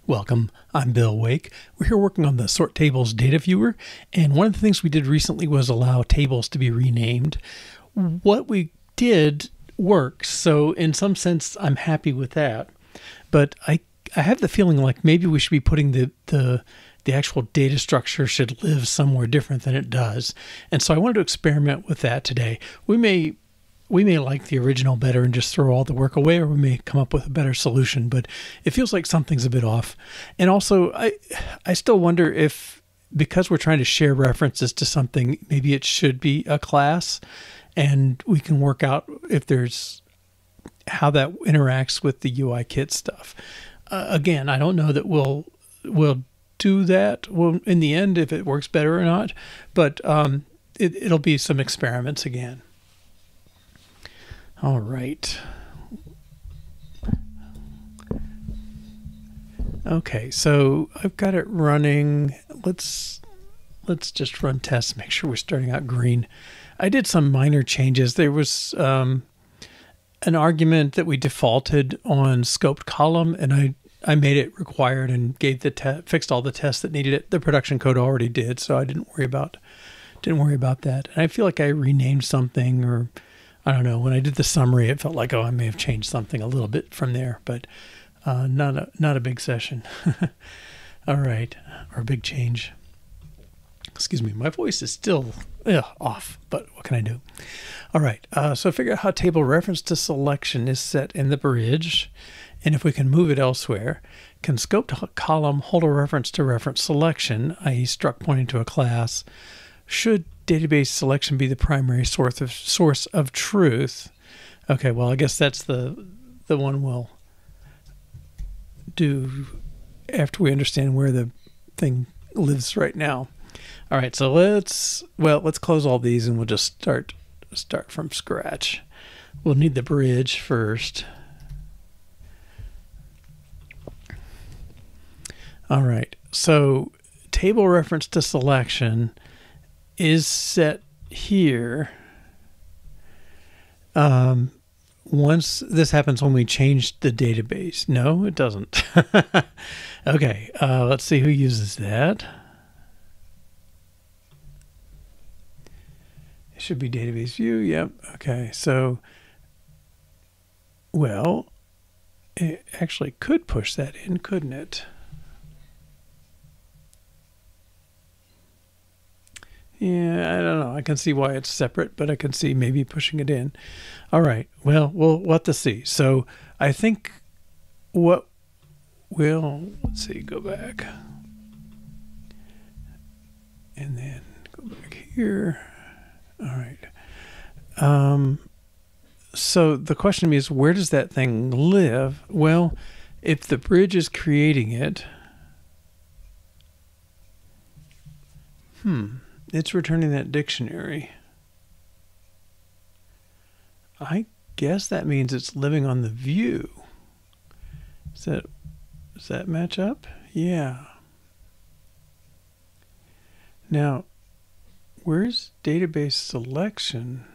Welcome, I'm Bill Wake. We're here working on the SortTables data viewer, and one of the things we did recently was allow tables to be renamed. What we did works, so in some sense I'm happy with that, but I have the feeling like maybe we should be putting the actual data structure should live somewhere different than it does. And so I wanted to experiment with that today. We may like the original better and just throw all the work away, or we may come up with a better solution, but it feels like something's a bit off. And also, I still wonder if, because we're trying to share references to something, maybe it should be a class, and we can work out if there's how that interacts with the UI kit stuff. Again, I don't know that we'll do that in the end if it works better or not, but it'll be some experiments again. All right. Okay, so I've got it running. Let's just run tests, make sure we're starting out green. I did some minor changes. There was an argument that we defaulted on scoped column, and I made it required and gave fixed all the tests that needed it. The production code already did, so I didn't worry about that. And I feel like I renamed something, or I don't know, when I did the summary, it felt like, oh, I may have changed something a little bit from there, but not a big session. All right, or a big change. Excuse me, my voice is still off, but what can I do? All right, so figure out how table reference to selection is set in the bridge, and if we can move it elsewhere. Can scoped column hold a reference to reference selection, i.e. struct pointing to a class? Should database selection be the primary source of truth? Okay, well, I guess that's the one we'll do after we understand where the thing lives right now. All right, so let's close all these and we'll just start from scratch. We'll need the bridge first. All right, so table reference to selection is set here. Once this happens when we change the database. No, it doesn't. Okay, let's see who uses that. It should be database view. Yep. Okay, so, well, it actually could push that in, couldn't it? Yeah, I don't know. I can see why it's separate, but I can see maybe pushing it in. All right. Well, we'll have to see. So I think let's see, go back. And then go back here. All right. So the question to me is, where does that thing live? Well, if the bridge is creating it, it's returning that dictionary. I guess that means it's living on the view. Does that match up? Yeah. Now, where's database selection?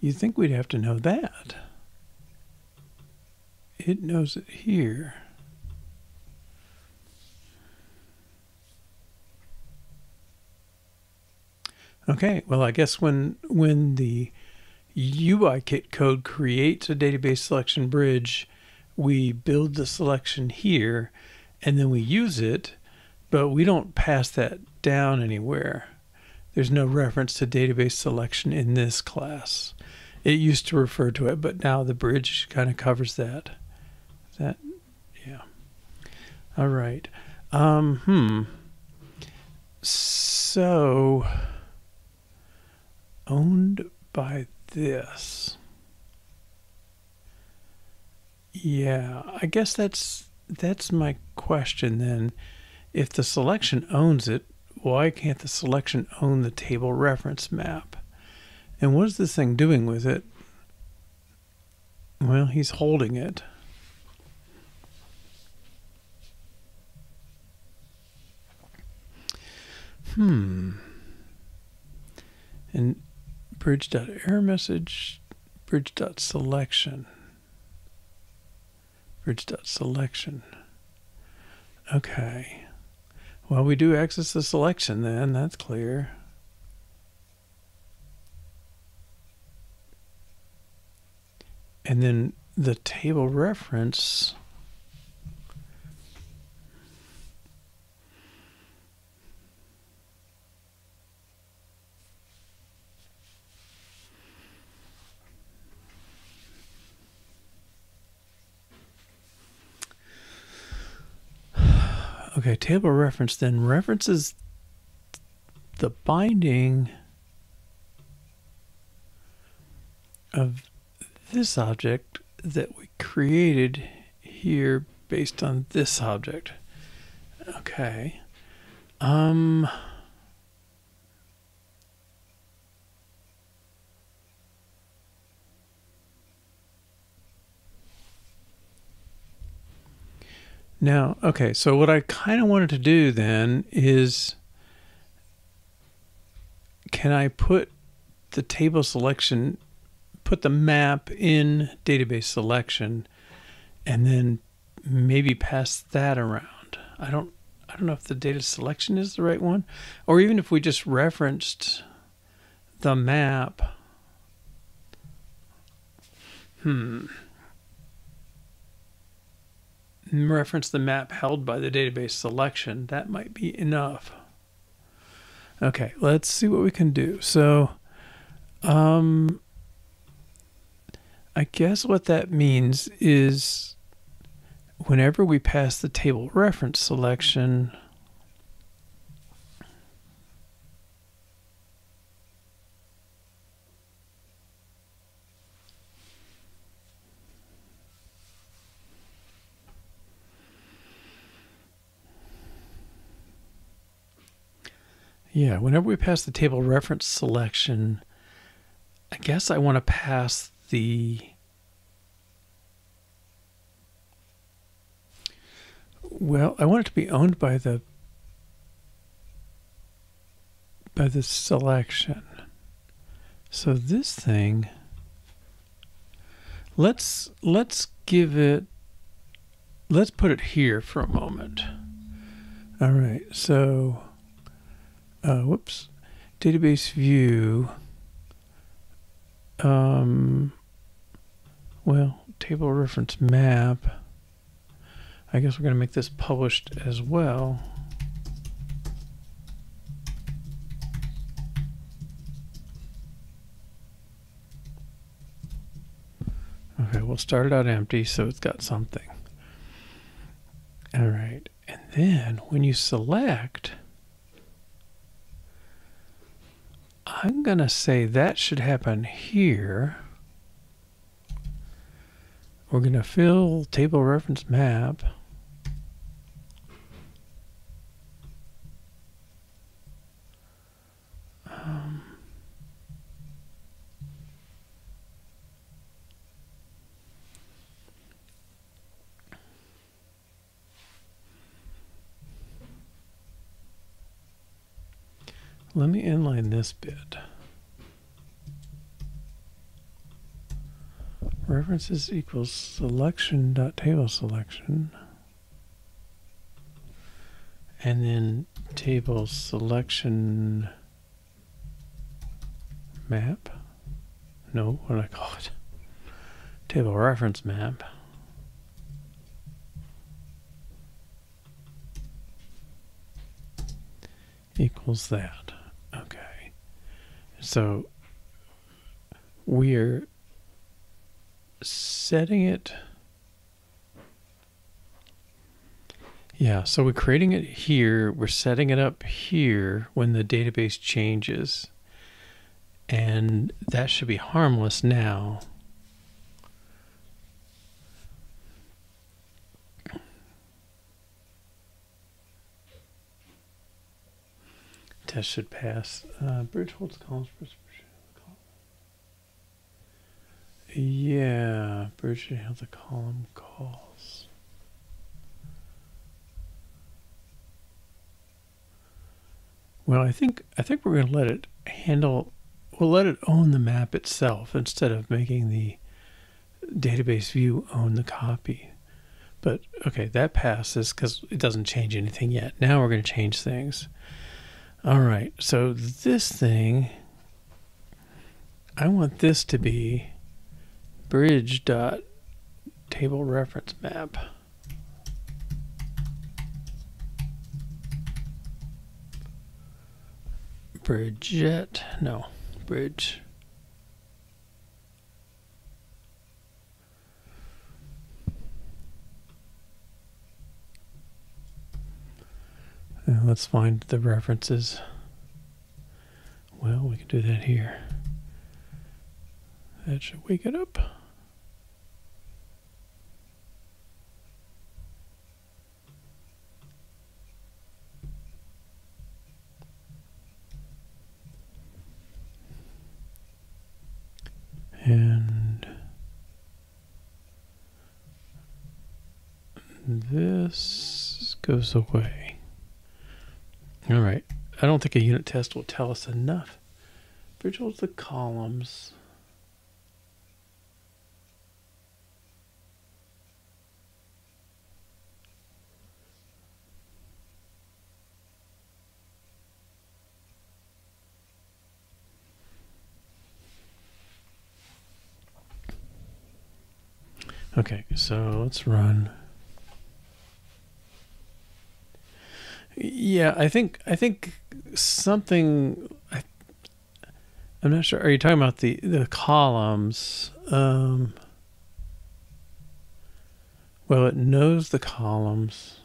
You'd think we'd have to know that. It knows it here. Okay, well, I guess when the UI kit code creates a database selection bridge, we build the selection here, and then we use it, but we don't pass that down anywhere. There's no reference to database selection in this class. It used to refer to it, but now the bridge kind of covers that. Yeah. All right. So owned by this. Yeah, I guess that's my question then. If the selection owns it, why can't the selection own the table reference map? And what is this thing doing with it? Well, he's holding it. And bridge.error message, bridge.selection. Bridge.selection. Okay. Well, we do access the selection then, that's clear. And then the table reference. Okay, table reference then references the binding of this object that we created here based on this object. Okay. Now, okay, so what I kind of wanted to do then is, can I put the table selection, put the map in database selection, and then maybe pass that around? I don't know if the data selection is the right one, or even if we just referenced the map. Reference the map held by the database selection. That might be enough. Okay, let's see what we can do. So, I guess what that means is whenever we pass the table reference selection, yeah, whenever we pass the table reference selection, I guess I want to pass the, well, I want it to be owned by the selection. So this thing, let's give it, let's put it here for a moment. All right, so whoops, database view, well, table reference map. I guess we're going to make this published as well. Okay, we'll start it out empty so it's got something. All right, and then when you select, I'm going to say that should happen here. We're going to fill table reference map. Let me inline this bit. References equals selection.table_selection. And then table selection map. No, what do I call it? Table reference map. Equals that. Okay. So we're setting it. Yeah, so we're creating it here. We're setting it up here when the database changes. And that should be harmless now. Test should pass. Bridge holds columns. Yeah, bridge should have the column calls. Well, I think we're going to let it handle let it own the map itself instead of making the database view own the copy. But okay, that passes because it doesn't change anything yet. Now we're going to change things. All right, so this thing, I want this to be bridge.tableReferenceMap. Bridget, no, bridge. Let's find the references. Well, we can do that here. That should wake it up. And this goes away. All right. I don't think a unit test will tell us enough. Bridge holds the columns. Okay, so let's run. Yeah, I think something. I'm not sure. Are you talking about the columns? Well, it knows the columns.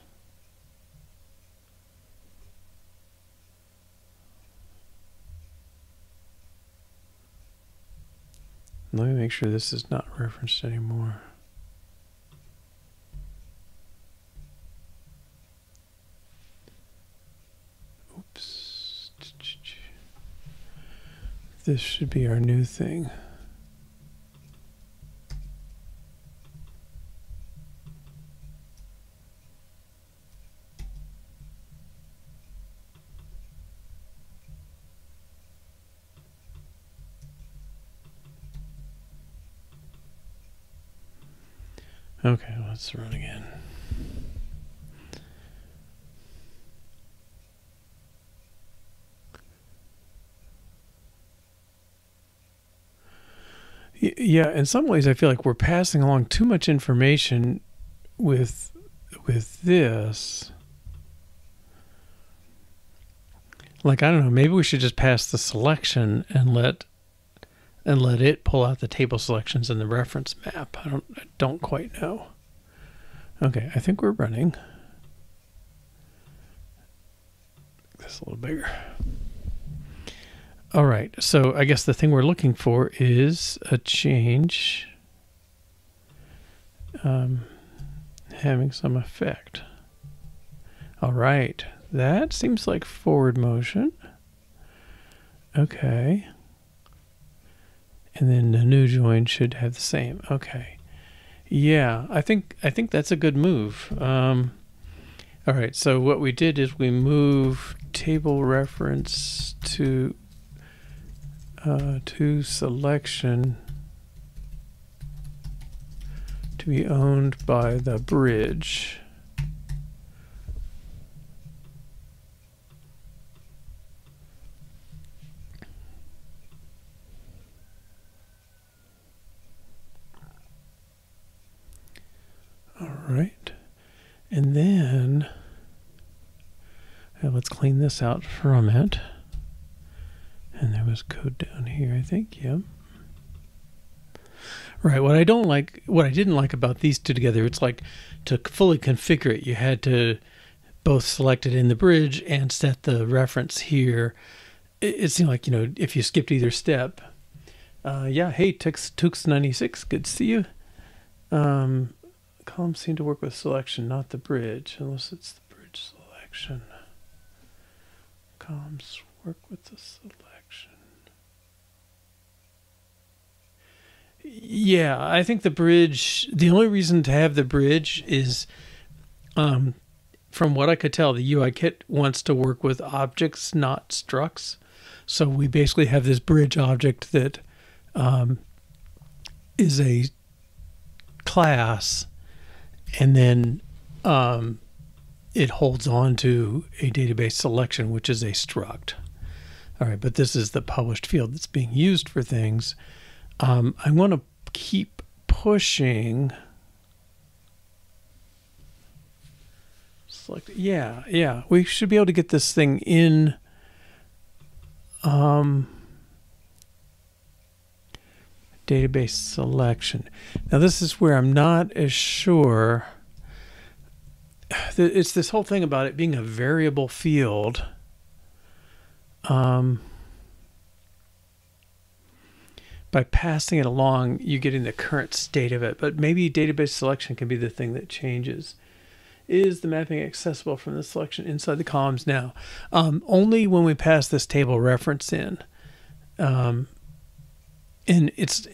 Let me make sure this is not referenced anymore. Oops. This should be our new thing. Okay, let's run again. Yeah, in some ways I feel like we're passing along too much information with this. Like, I don't know, maybe we should just pass the selection and let it pull out the table selections in the reference map. I don't quite know. Okay, I think we're running. This a little bigger. All right, so I guess the thing we're looking for is a change having some effect. All right, that seems like forward motion. Okay. And then the new join should have the same. Okay. Yeah, I think that's a good move. All right, so what we did is we move table reference to selection to be owned by the bridge. All right, and then let's clean this out from it. And there was code down here, I think. Yep. Right. What I didn't like about these two together, it's like to fully configure it, you had to both select it in the bridge and set the reference here. It seemed like, you know, if you skipped either step. Yeah. Hey, Tux96, good to see you. Columns seem to work with selection, not the bridge, unless it's the bridge selection. Columns work with the selection. Yeah, I think the bridge, the only reason to have the bridge is, from what I could tell, the UI kit wants to work with objects, not structs. So we basically have this bridge object that is a class, and then it holds on to a database selection, which is a struct. All right, but this is the published field that's being used for things. I want to keep pushing. Select. Yeah. We should be able to get this thing in. Database selection. Now this is where I'm not as sure. It's this whole thing about it being a variable field. By passing it along, you're getting the current state of it, but maybe database selection can be the thing that changes. Is the mapping accessible from the selection inside the columns now? Only when we pass this table reference in. And it's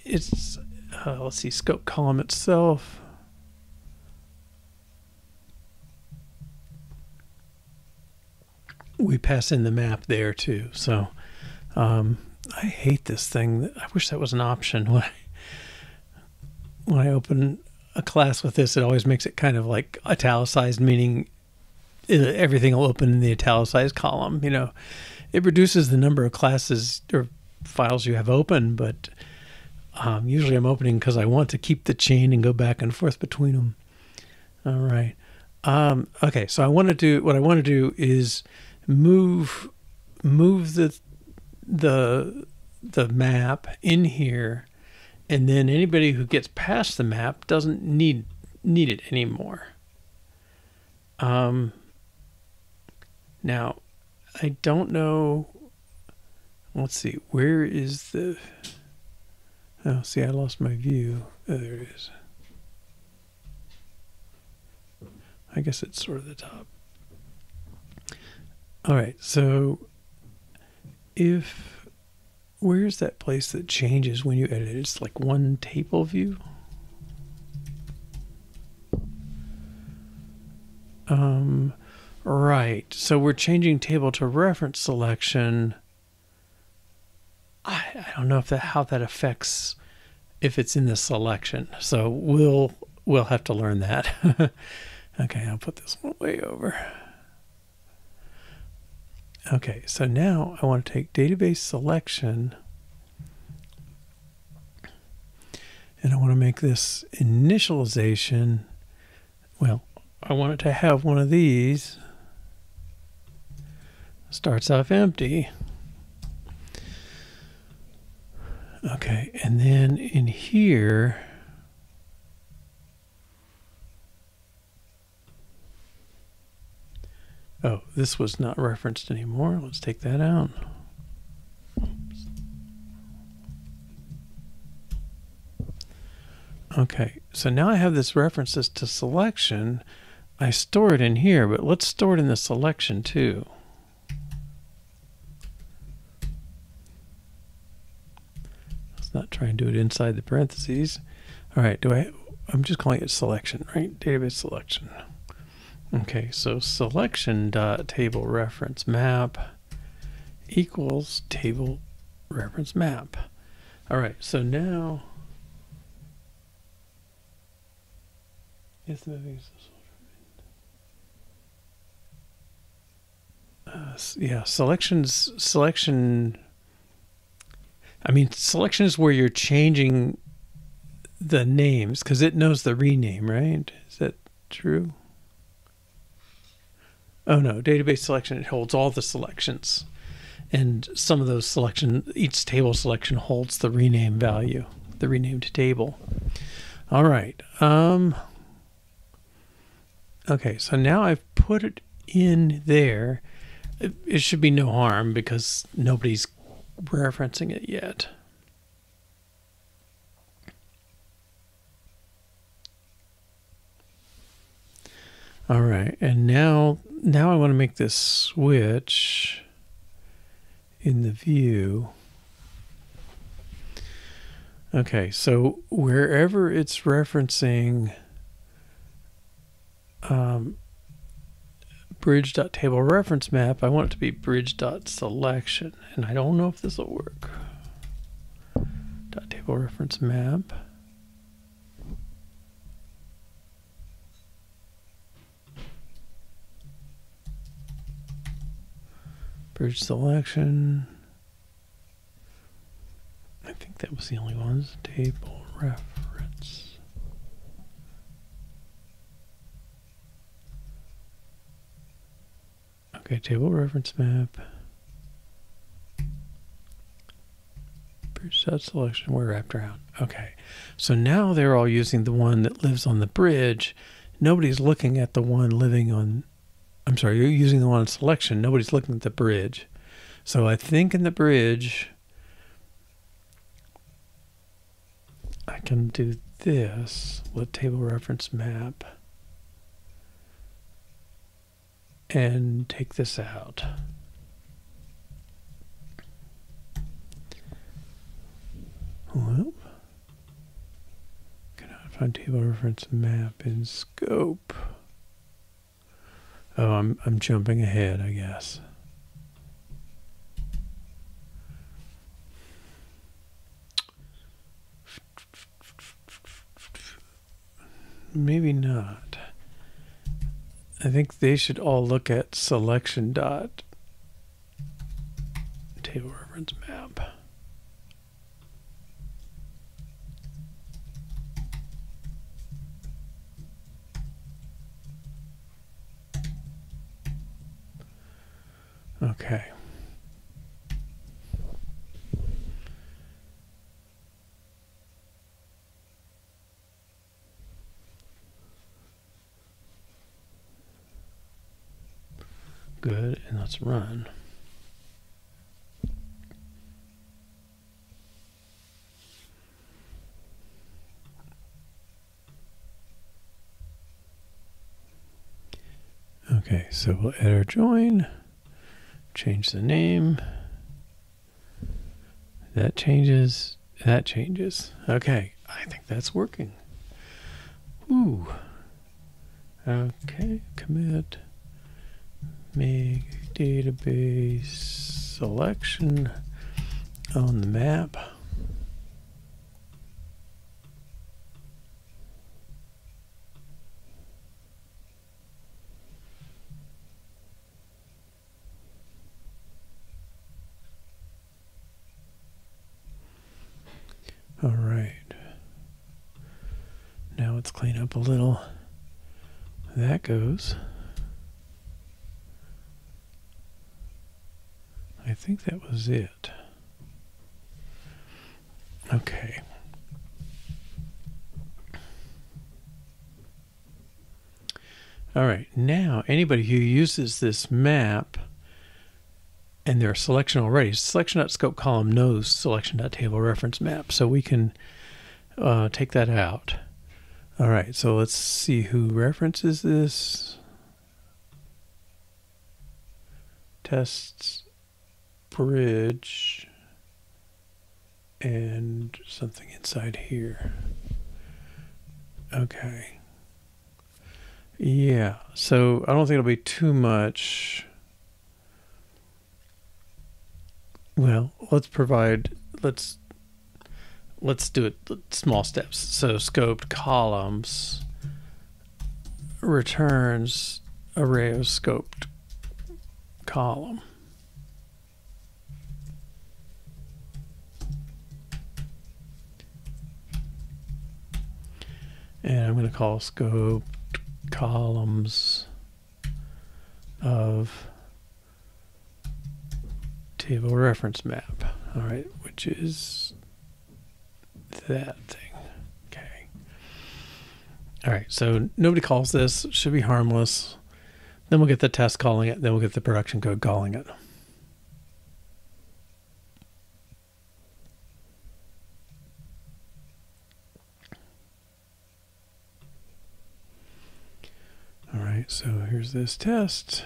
let's see, scope column itself. We pass in the map there too. So I hate this thing. I wish that was an option. When I open a class with this, it always makes it kind of like italicized, meaning everything will open in the italicized column. You know, it reduces the number of classes or files you have open, but usually I'm opening because I want to keep the chain and go back and forth between them. All right. Okay, so what I want to do is move the map in here, and then anybody who gets past the map doesn't need it anymore. Now I don't know. Let's see, where is the... Oh, see, I lost my view. Oh, there it is. I guess it's sort of the top. All right, so where's that place that changes when you edit it? It's like one table view. Right, so we're changing table to reference selection. I don't know how that affects if it's in the selection. So we'll have to learn that. Okay, I'll put this one way over. Okay, so now I want to take database selection, and I want to make this initialization. Well, I want it to have one of these. Starts off empty. Okay, and then in here, oh, this was not referenced anymore. Let's take that out. Oops. Okay, so now I have this references to selection. I store it in here, but let's store it in the selection too. Let's not try and do it inside the parentheses. All right, I'm just calling it selection, right? Database selection. Okay, so selection dot table reference map equals table reference map. All right, so now yeah, selection. I mean, selection is where you're changing the names because it knows the rename, right? Is that true? Oh no, database selection, it holds all the selections. And some of those each table selection holds the rename value, the renamed table. All right. Okay, so now I've put it in there. It should be no harm because nobody's referencing it yet. All right, and now I want to make this switch in the view. Okay, so wherever it's referencing bridge.tableReferenceMap, I want it to be bridge.selection, and I don't know if this will work. .tableReferenceMap. Bridge selection. I think that was the only ones. Table reference. Okay, table reference map. Bridge.selection, we're wrapped around. Okay, so now they're all using the one that lives on the bridge. Nobody's looking at the one living on, I'm sorry, you're using the one on selection. Nobody's looking at the bridge. So I think in the bridge, I can do this with table reference map and take this out. Well, cannot find table reference map in scope. Oh, I'm jumping ahead, I guess. Maybe not. I think they should all look at selection dot table reference map. Okay. Good, and let's run. Okay, so we'll add our join, change the name. That changes, that changes. Okay, I think that's working. Ooh. Okay, commit. Make database selection on the map. All right. Now let's clean up a little. That goes. I think that was it. Okay. All right, now anybody who uses this map and their selection already, selection.scope column knows selection.tableReferenceMap, so we can take that out. All right, so let's see who references this. Tests bridge and something inside here. Okay. Yeah, so I don't think it'll be too much. Well, let's do it small steps. So scoped columns returns array of scoped column. And I'm going to call scope columns of table reference map. All right, which is that thing. Okay. All right, so nobody calls this. It should be harmless. Then we'll get the test calling it. Then we'll get the production code calling it. All right, so here's this test.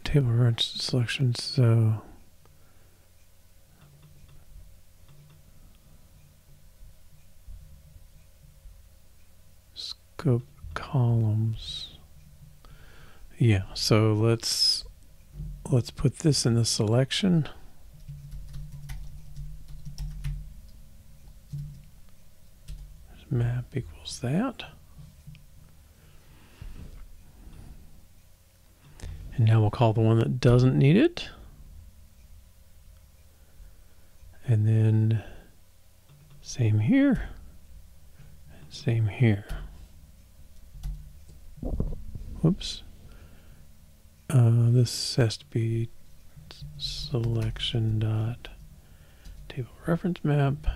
Table reference selection. So scope columns. Yeah, so let's put this in the selection. Map equals that. And now we'll call the one that doesn't need it. And then same here, and same here. Whoops. This has to be selection dot table reference map.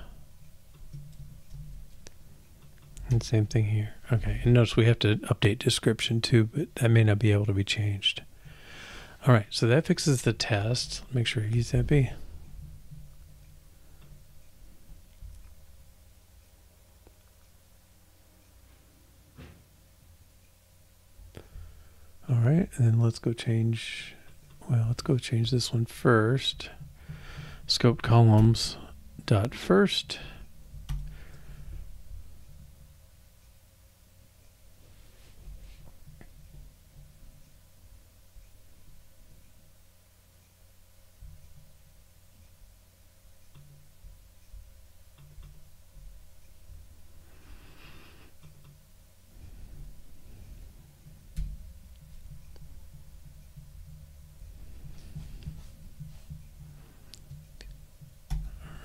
And same thing here. Okay, and notice we have to update description too, but that may not be able to be changed. All right, so that fixes the test. Make sure he's happy. All right, and then let's go change, well, let's go change this one first. Scoped columns dot first.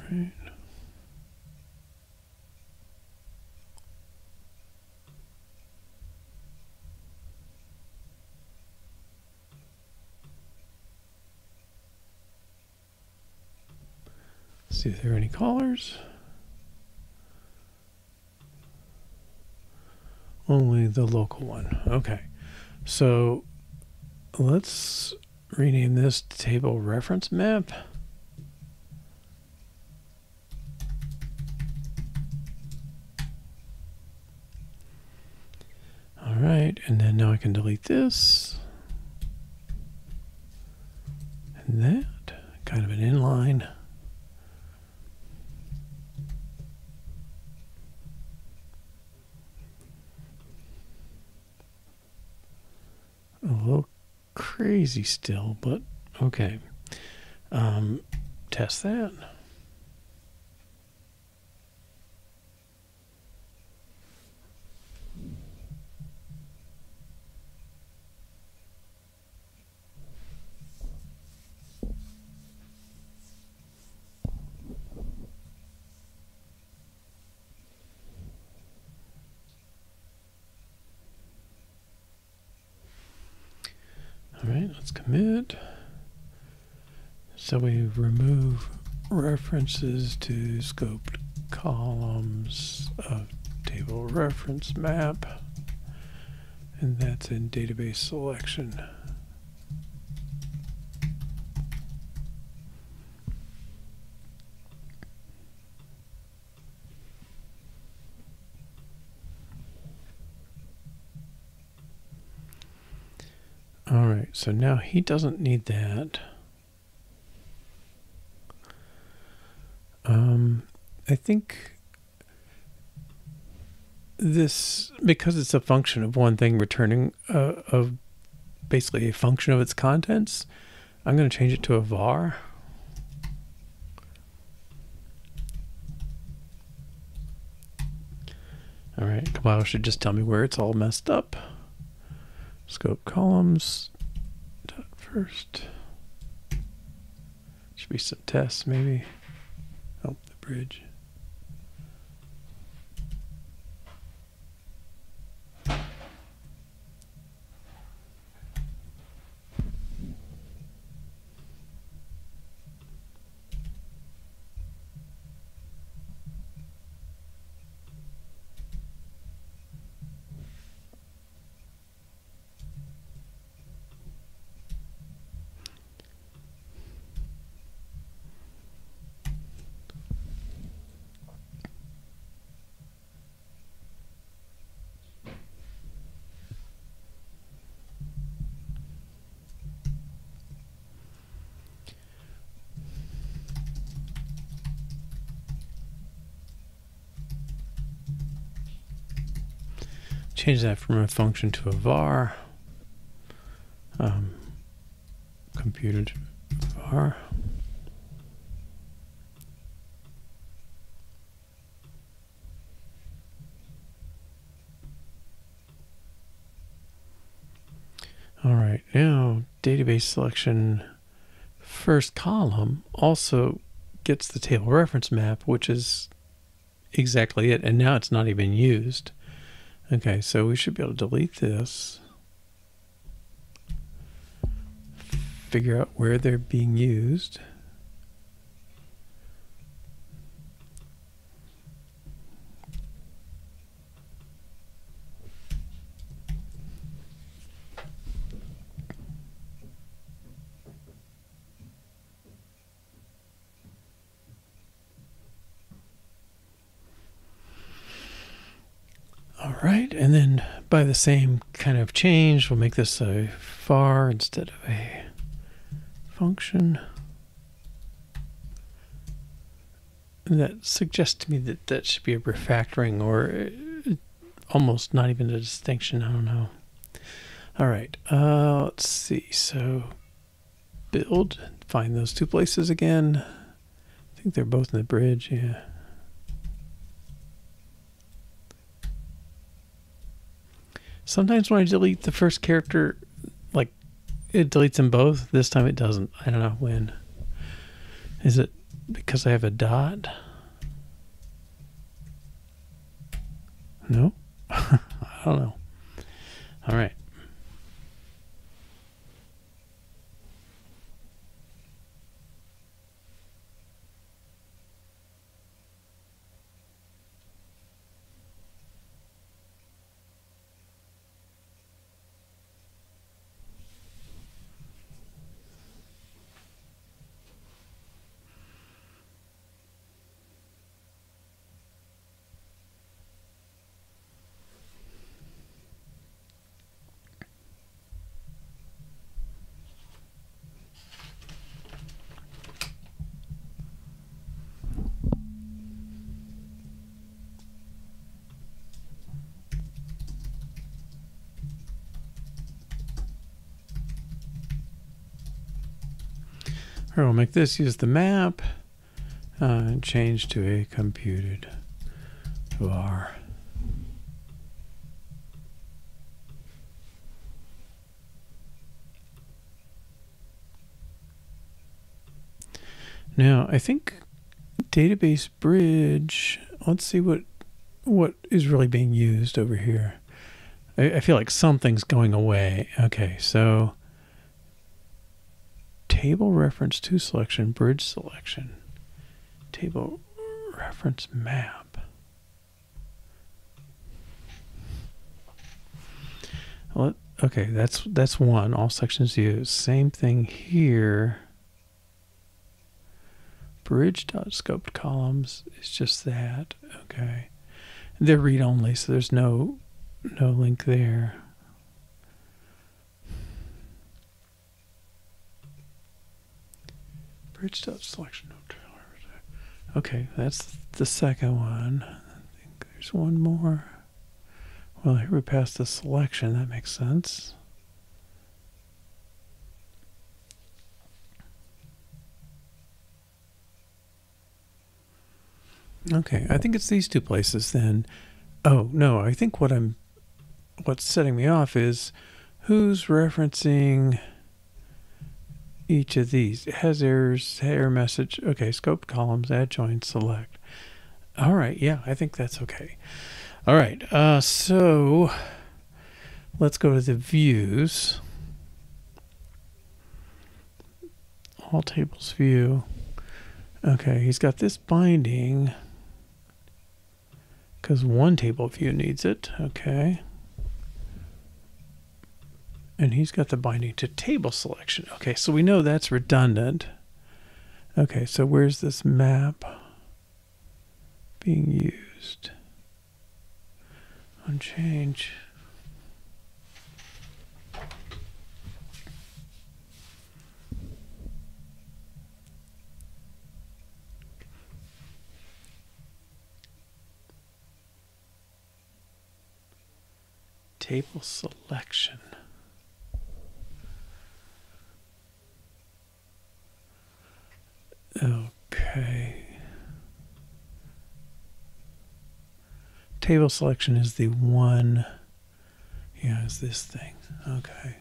Right. See if there are any callers. Only the local one. Okay. So let's rename this table reference map. All right, and then now I can delete this and that, kind of an inline. A little crazy still, but okay. Test that. All right, let's commit. So we remove references to scoped columns of table reference map, and that's in database selection. All right, so now he doesn't need that. I think this, because it's a function of one thing returning of basically a function of its contents, I'm going to change it to a var. All right, compiler should just tell me where it's all messed up. Scope columns dot first. Should be some tests maybe. Oh, the bridge. change that from a function to a var. Computed var. All right, now database selection first column also gets the table reference map, which is exactly it, and now it's not even used. Okay, so we should be able to delete this, figure out where they're being used. All right, and then by the same kind of change, we'll make this a var instead of a function. And that suggests to me that that should be a refactoring, or almost not even a distinction. I don't know. All right, let's see. So build, find those two places again. I think they're both in the bridge, yeah. Sometimes when I delete the first character, like, it deletes them both. This time it doesn't. I don't know when. Is it because I have a dot? No? I don't know. All right. We'll make this use the map and change to a computed var. Now, I think database bridge, let's see what is really being used over here. I feel like something's going away. Okay, so table reference to selection, bridge selection, table reference map. Well, okay, that's one. All sections used. Same thing here. Bridge.scoped columns is just that. Okay, they're read only, so there's no link there. Bridge.selection. Okay, that's the second one. I think there's one more. Well, here we passed the selection. That makes sense. Okay, I think it's these two places then. Oh, no, I think what's setting me off is who's referencing each of these. It has errors, error message. Okay, scoped columns, add join, select. All right, yeah, I think that's okay. All right, so let's go to the views. All tables view. Okay, he's got this binding because one table view needs it. Okay. And he's got the binding to table selection. Okay, so we know that's redundant. Okay, so where's this map being used? On change. table selection. Okay. Table selection is the one. Yeah, it's this thing. Okay.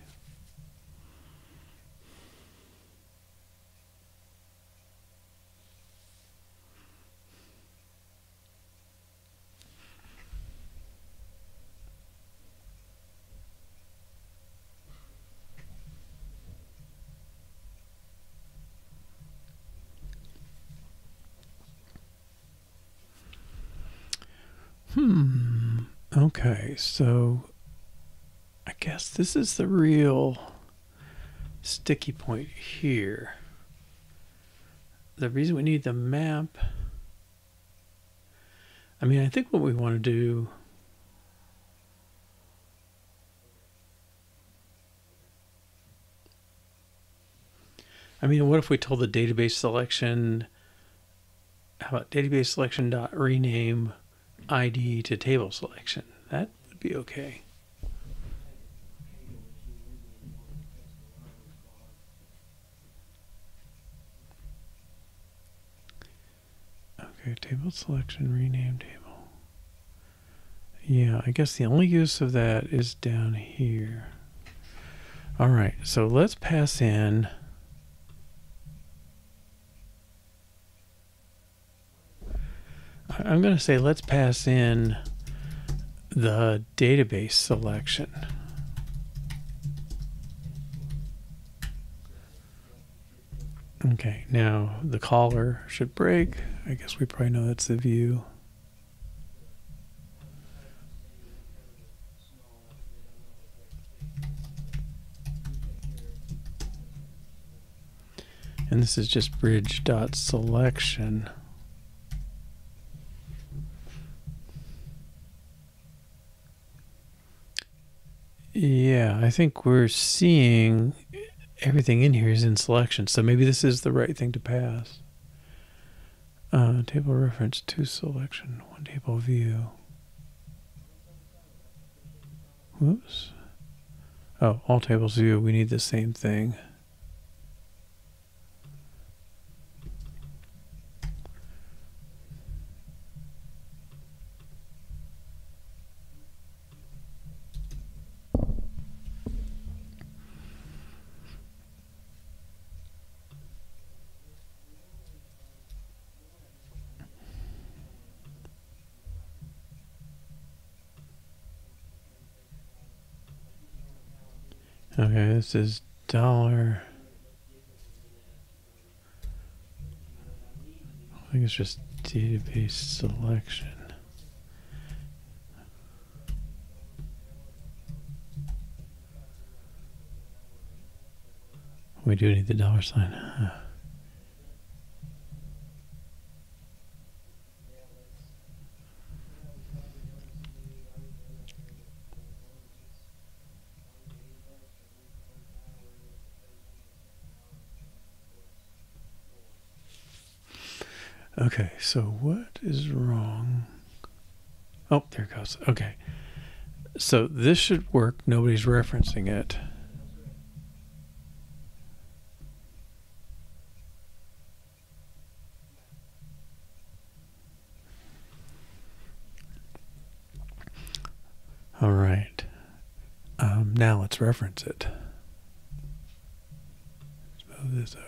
Okay, so I guess this is the real sticky point here. The reason we need the map, I mean, I think what we want to do, I mean, what if we told the database selection, how about database selection dot rename ID to table selection? That would be okay. Okay, table selection, rename table. Yeah, I guess the only use of that is down here. All right, so let's pass in I'm going to say let's pass in the database selection. Okay, now the collar should break. I guess we probably know that's the view. And this is just bridge.selection. Yeah, I think we're seeing everything in here is in selection, so maybe this is the right thing to pass. Table reference to selection, one table view. Whoops. Oh, all tables view, we need the same thing. Okay, this is dollar. I think it's just database selection. We do need the dollar sign. Okay, so what is wrong? Oh, there it goes. Okay. So this should work. Nobody's referencing it. All right. Now let's reference it. Let's move this over.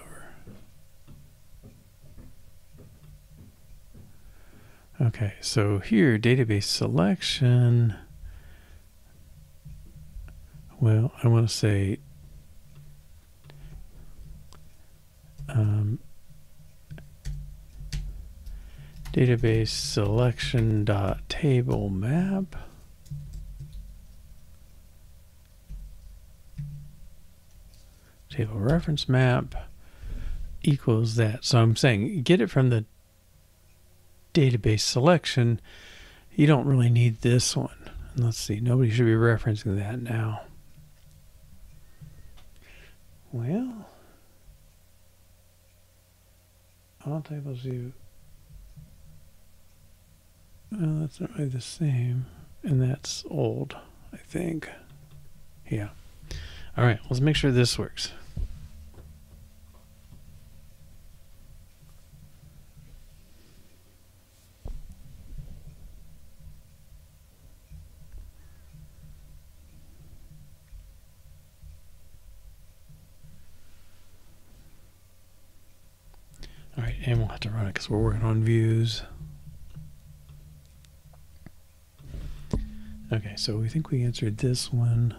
Okay, so here, database selection. Well, I want to say database selection dot table map. Table reference map equals that. So I'm saying get it from the database selection. You don't really need this one. And let's see, nobody should be referencing that now. Well, all tables view. Well, that's not really the same, and that's old. I think. Yeah. All right, let's make sure this works. All right, and we'll have to run it because we're working on views. Okay, so we think we answered this one.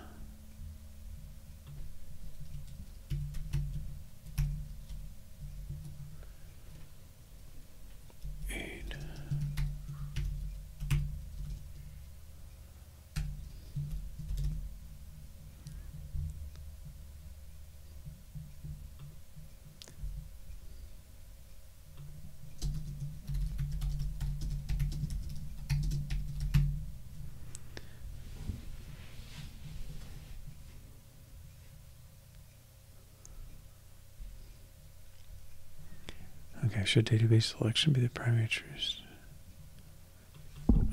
Okay, should database selection be the primary choice?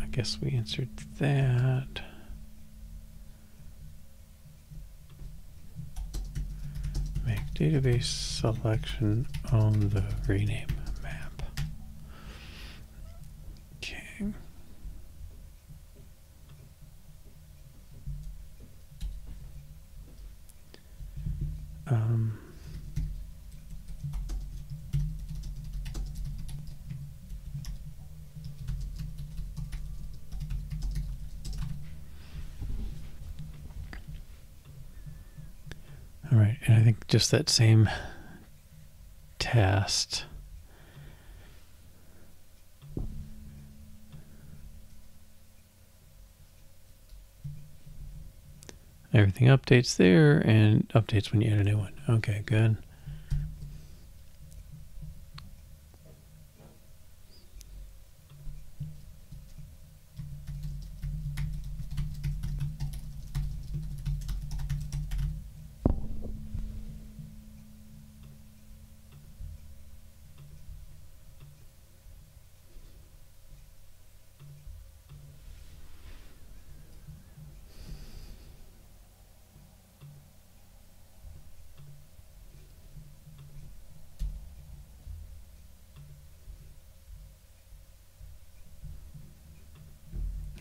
I guess we answered that. Make database selection on the rename map. Okay. All right, and I think just that same test. Everything updates there and updates when you add a new one. Okay, good.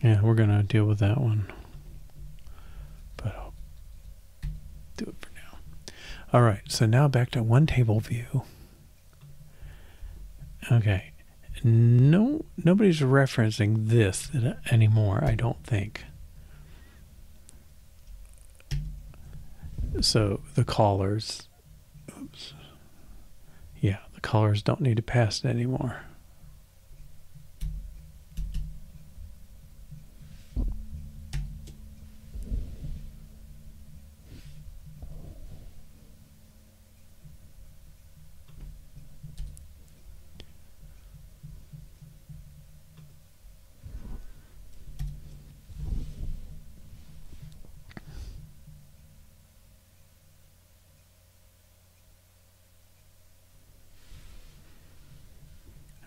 Yeah, we're going to deal with that one. But I'll do it for now. All right, so now back to one table view. Okay. Nobody's referencing this anymore, I don't think. So the callers, oops. Yeah, the callers don't need to pass it anymore.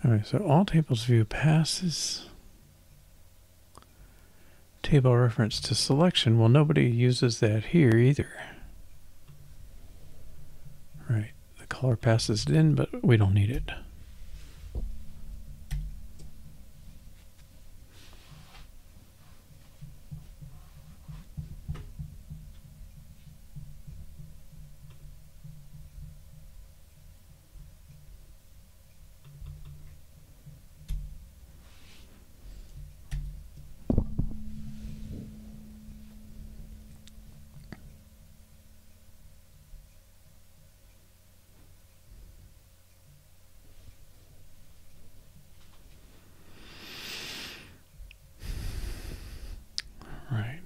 All right, so all tables view passes table reference to selection. Well, nobody uses that here either. Right, the caller passes it in, but we don't need it. Right.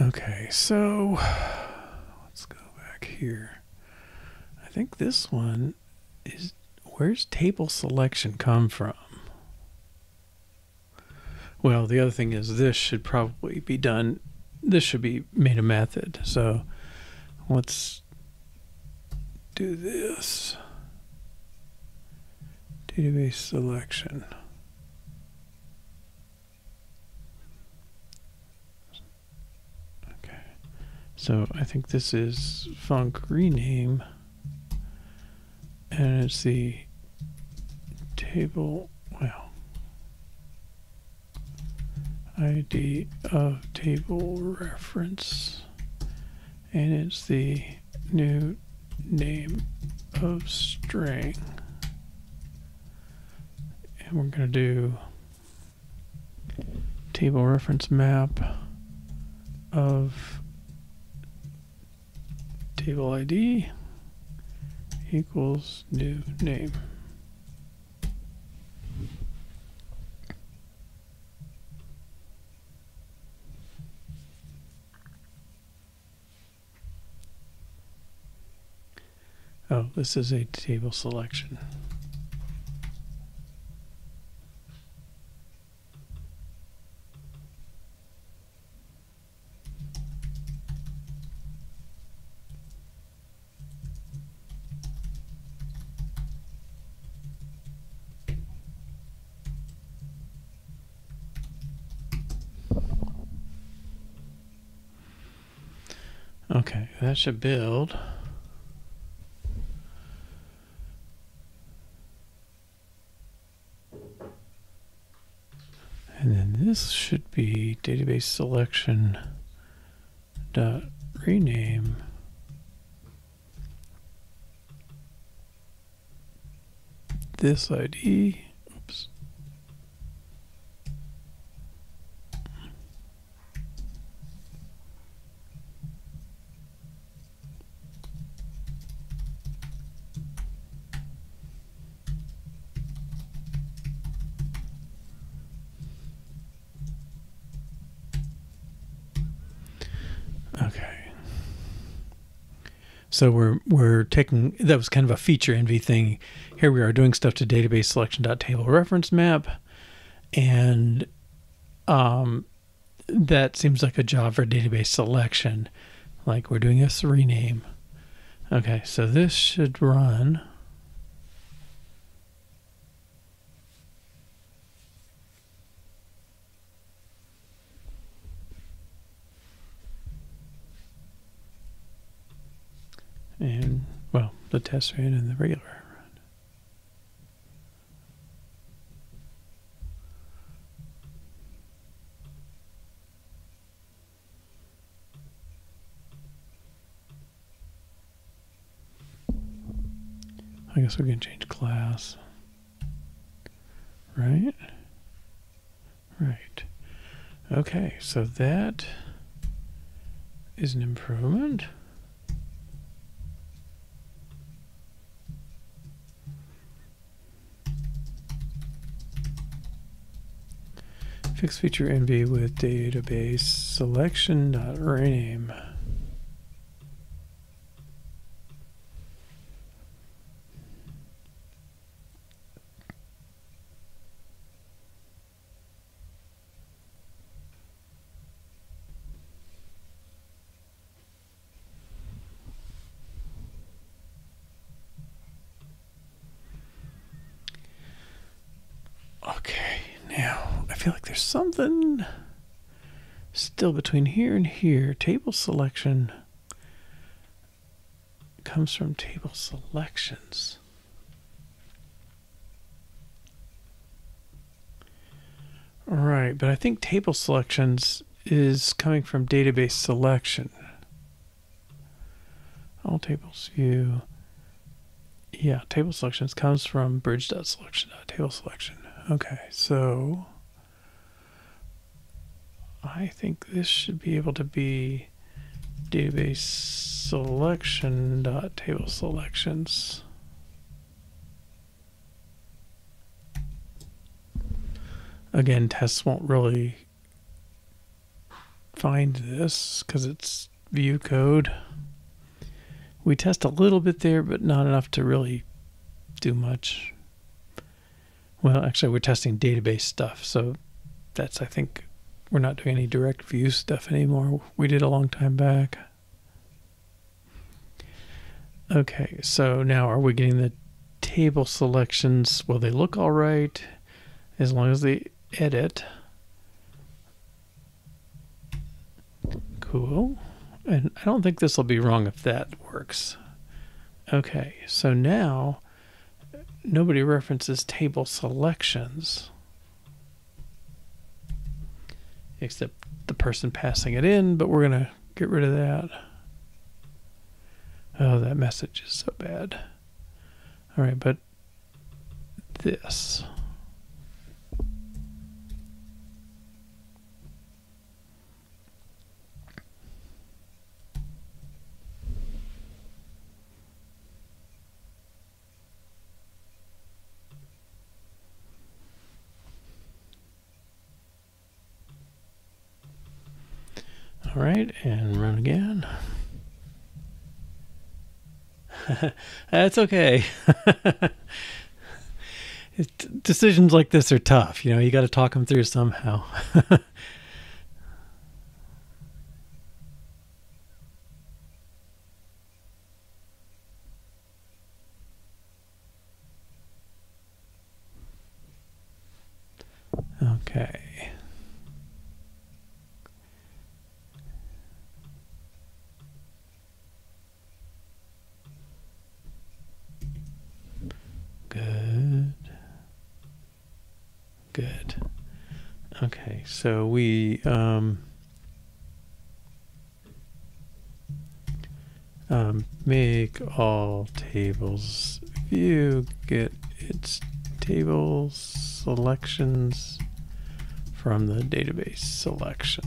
Okay, so let's go back here. I think this one is, where's table selection come from? Well, the other thing is this should probably be done. This should be made a method. So let's do this. Database selection. Okay. So I think this is func rename, and it's the table, well, ID of table reference, and it's the new name of string. And we're going to do table reference map of table ID equals new name. Oh, this is a table selection. Okay, that should build. And then this should be database selection dot rename this ID. Oops. Okay. So we're taking, that was kind of a feature envy thing. Here we are doing stuff to database selection dot table reference map, and that seems like a job for database selection. Like we're doing a rename. Okay, so this should run. And, well, the test ran and the regular run. I guess we can change class. Right? Right. Okay, so that is an improvement. Fix feature envy with database selection dot rename. Okay, now I feel like there's something still between here and here. Table selection comes from table selections. All right, but I think table selections is coming from database selection. All tables view. Yeah, table selections comes from bridge.selection.tableselection. Okay, so I think this should be able to be database selection.tableSelections. Again, tests won't really find this because it's view code. We test a little bit there, but not enough to really do much. Well, actually, we're testing database stuff, so I think we're not doing any direct view stuff anymore. We did a long time back. Okay, so now are we getting the table selections? Well, they look all right as long as they edit. Cool. And I don't think this will be wrong if that works. Okay, so now nobody references table selections except the person passing it in, but we're going to get rid of that. Oh, that message is so bad. All right, but this. All right, and run again. That's okay. Decisions like this are tough. You know, you got to talk them through somehow. Okay. Good. Good. Okay, so we make all tables view get its table selections from the database selection.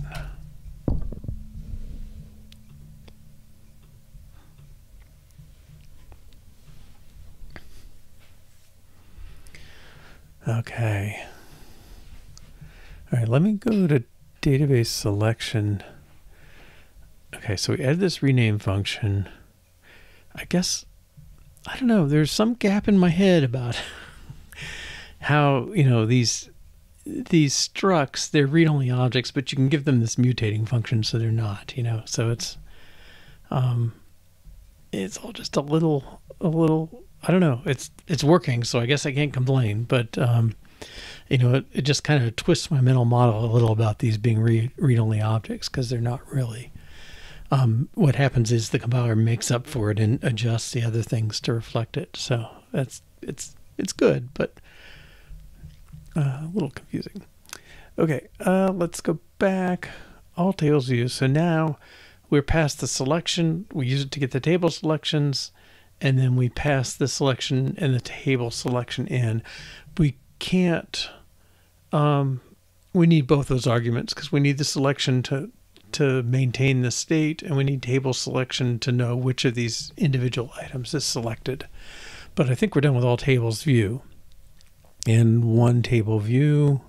Okay. All right, let me go to database selection. Okay, so we added this rename function. I guess, I don't know, there's some gap in my head about how, you know, these structs, they're read-only objects, but you can give them this mutating function so they're not, you know. So it's all just a little I don't know. It's working, so I guess I can't complain. But you know, it just kind of twists my mental model a little about these being read-only objects, because they're not really. What happens is the compiler makes up for it and adjusts the other things to reflect it. So it's good, but a little confusing. Okay, let's go back. All tables view. So now we're past the selection. We use it to get the table selections, and then we pass the selection and the table selection in. We can't. We need both those arguments, because we need the selection to maintain the state, and we need table selection to know which of these individual items is selected. But I think we're done with all tables view. And one table view,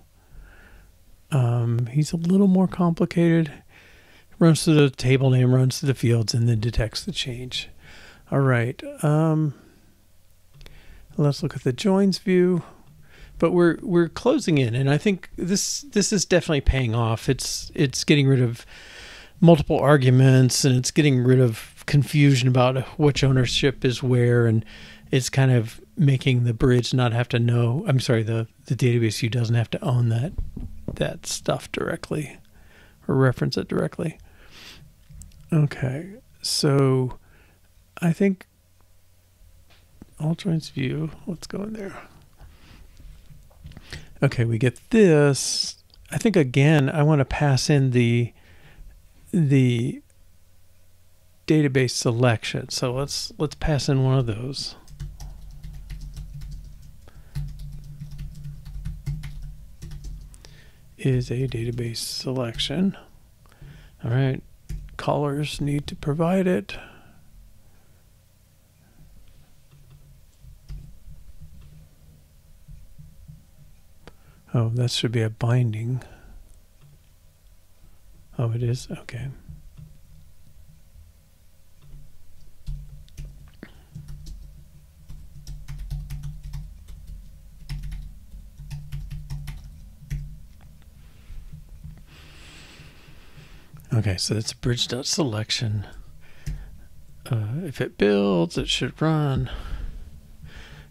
he's a little more complicated. Runs through the table name, runs through the fields, and then detects the change. All right. Let's look at the joins view. But we're closing in, and I think this is definitely paying off. It's getting rid of multiple arguments, and it's getting rid of confusion about which ownership is where, and it's kind of making the bridge not have to know. I'm sorry, the database view doesn't have to own that stuff directly or reference it directly. Okay, so I think all joins view. Let's go in there. Okay, we get this. I think again, I want to pass in the database selection. So let's pass in one of those. Is a database selection. All right, callers need to provide it. Oh, that should be a binding. Oh, it is? Okay. Okay, so it's bridge.selection. If it builds, it should run,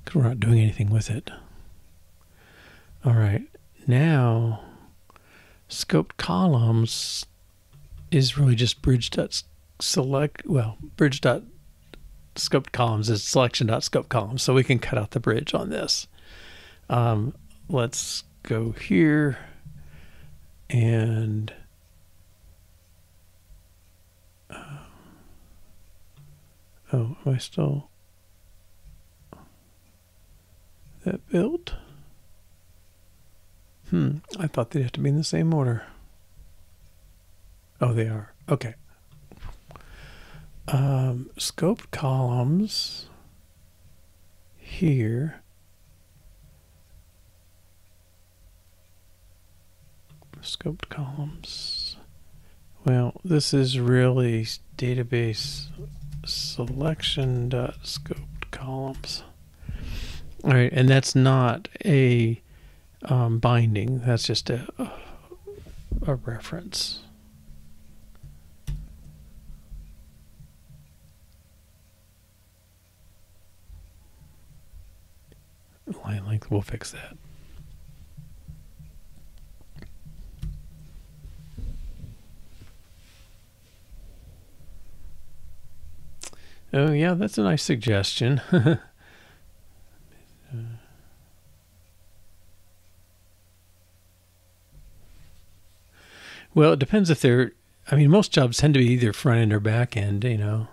because we're not doing anything with it. All right, now scoped columns is really just bridge.select. Well, bridge.scoped columns is selection.scoped columns, so we can cut out the bridge on this. Let's go here and oh, am I still that built? I thought they'd have to be in the same order. Oh, they are. Okay. Scoped columns here. Scoped columns. Well, this is really database selection.scoped columns. All right, and that's not a binding. That's just a reference. Line length, we'll fix that. Oh yeah, that's a nice suggestion. Well, it depends if they're, I mean, most jobs tend to be either front end or back end, you know.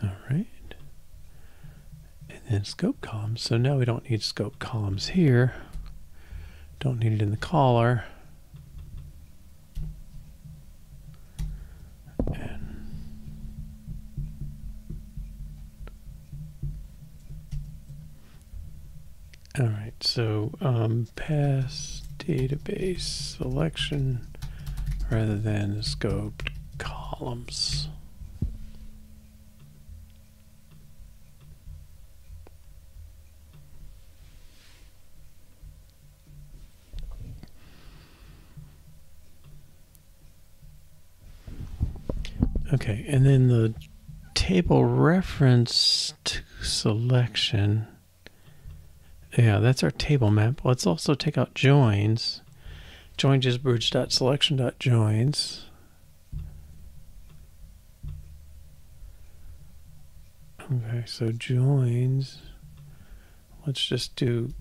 All right. And then scope columns. So now we don't need scope columns here. Don't need it in the caller. All right, so pass database selection rather than scoped columns. Okay, and then the table reference to selection. Yeah, that's our table map. Let's also take out joins. Joins is bridge.selection.joins. Okay, so joins. Let's just do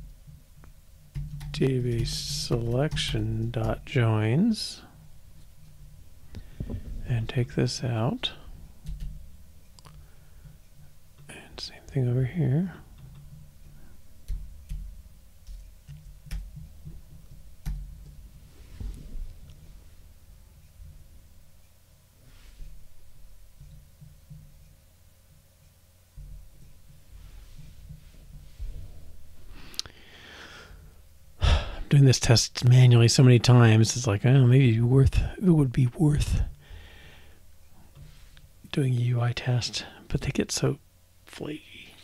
database selection.joins. And take this out. And same thing over here. Doing this test manually so many times, it's like, oh, maybe it would be worth doing a UI test, but they get so flaky.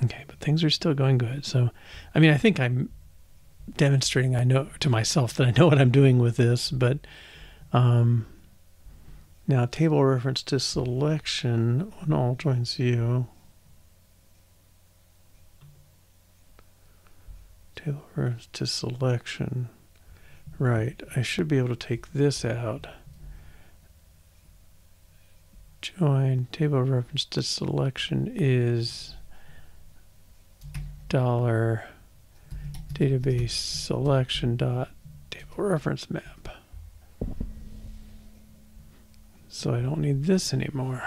Okay, but things are still going good. So, I mean, I think I'm demonstrating, I know to myself that I know what I'm doing with this, but now table reference to selection on all joins view. Table reference to selection. Right, I should be able to take this out. Join table reference to selection is $database selection dot table reference map. So I don't need this anymore.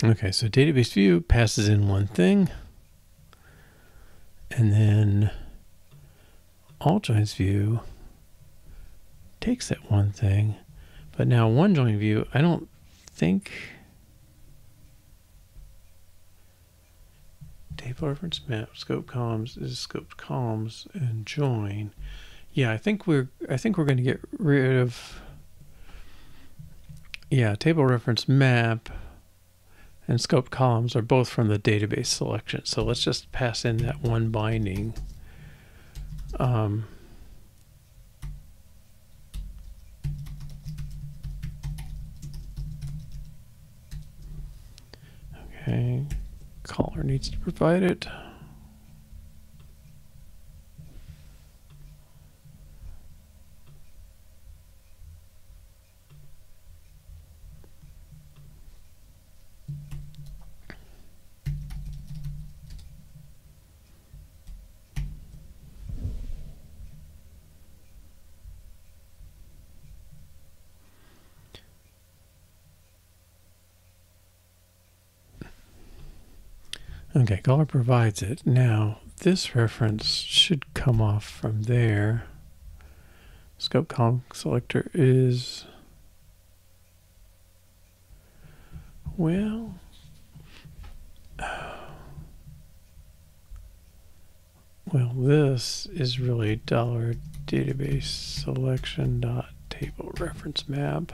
Okay, so database view passes in one thing, and then all joins view takes that one thing, but now one join view, I don't think table reference map scope columns is scoped columns and join. Yeah, I think we're going to get rid of table reference map and scoped columns are both from the database selection. So let's just pass in that one binding. Okay, caller needs to provide it. Okay, caller provides it. Now, this reference should come off from there. Scope column selector is, well, this is really $DatabaseSelection.tableReferenceMap.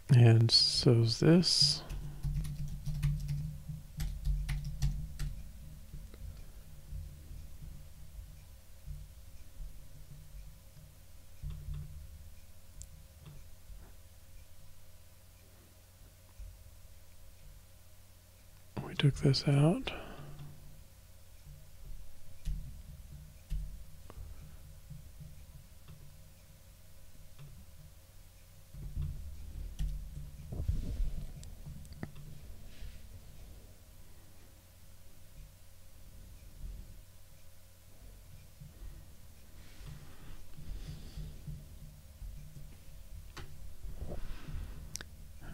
And so's this. We took this out.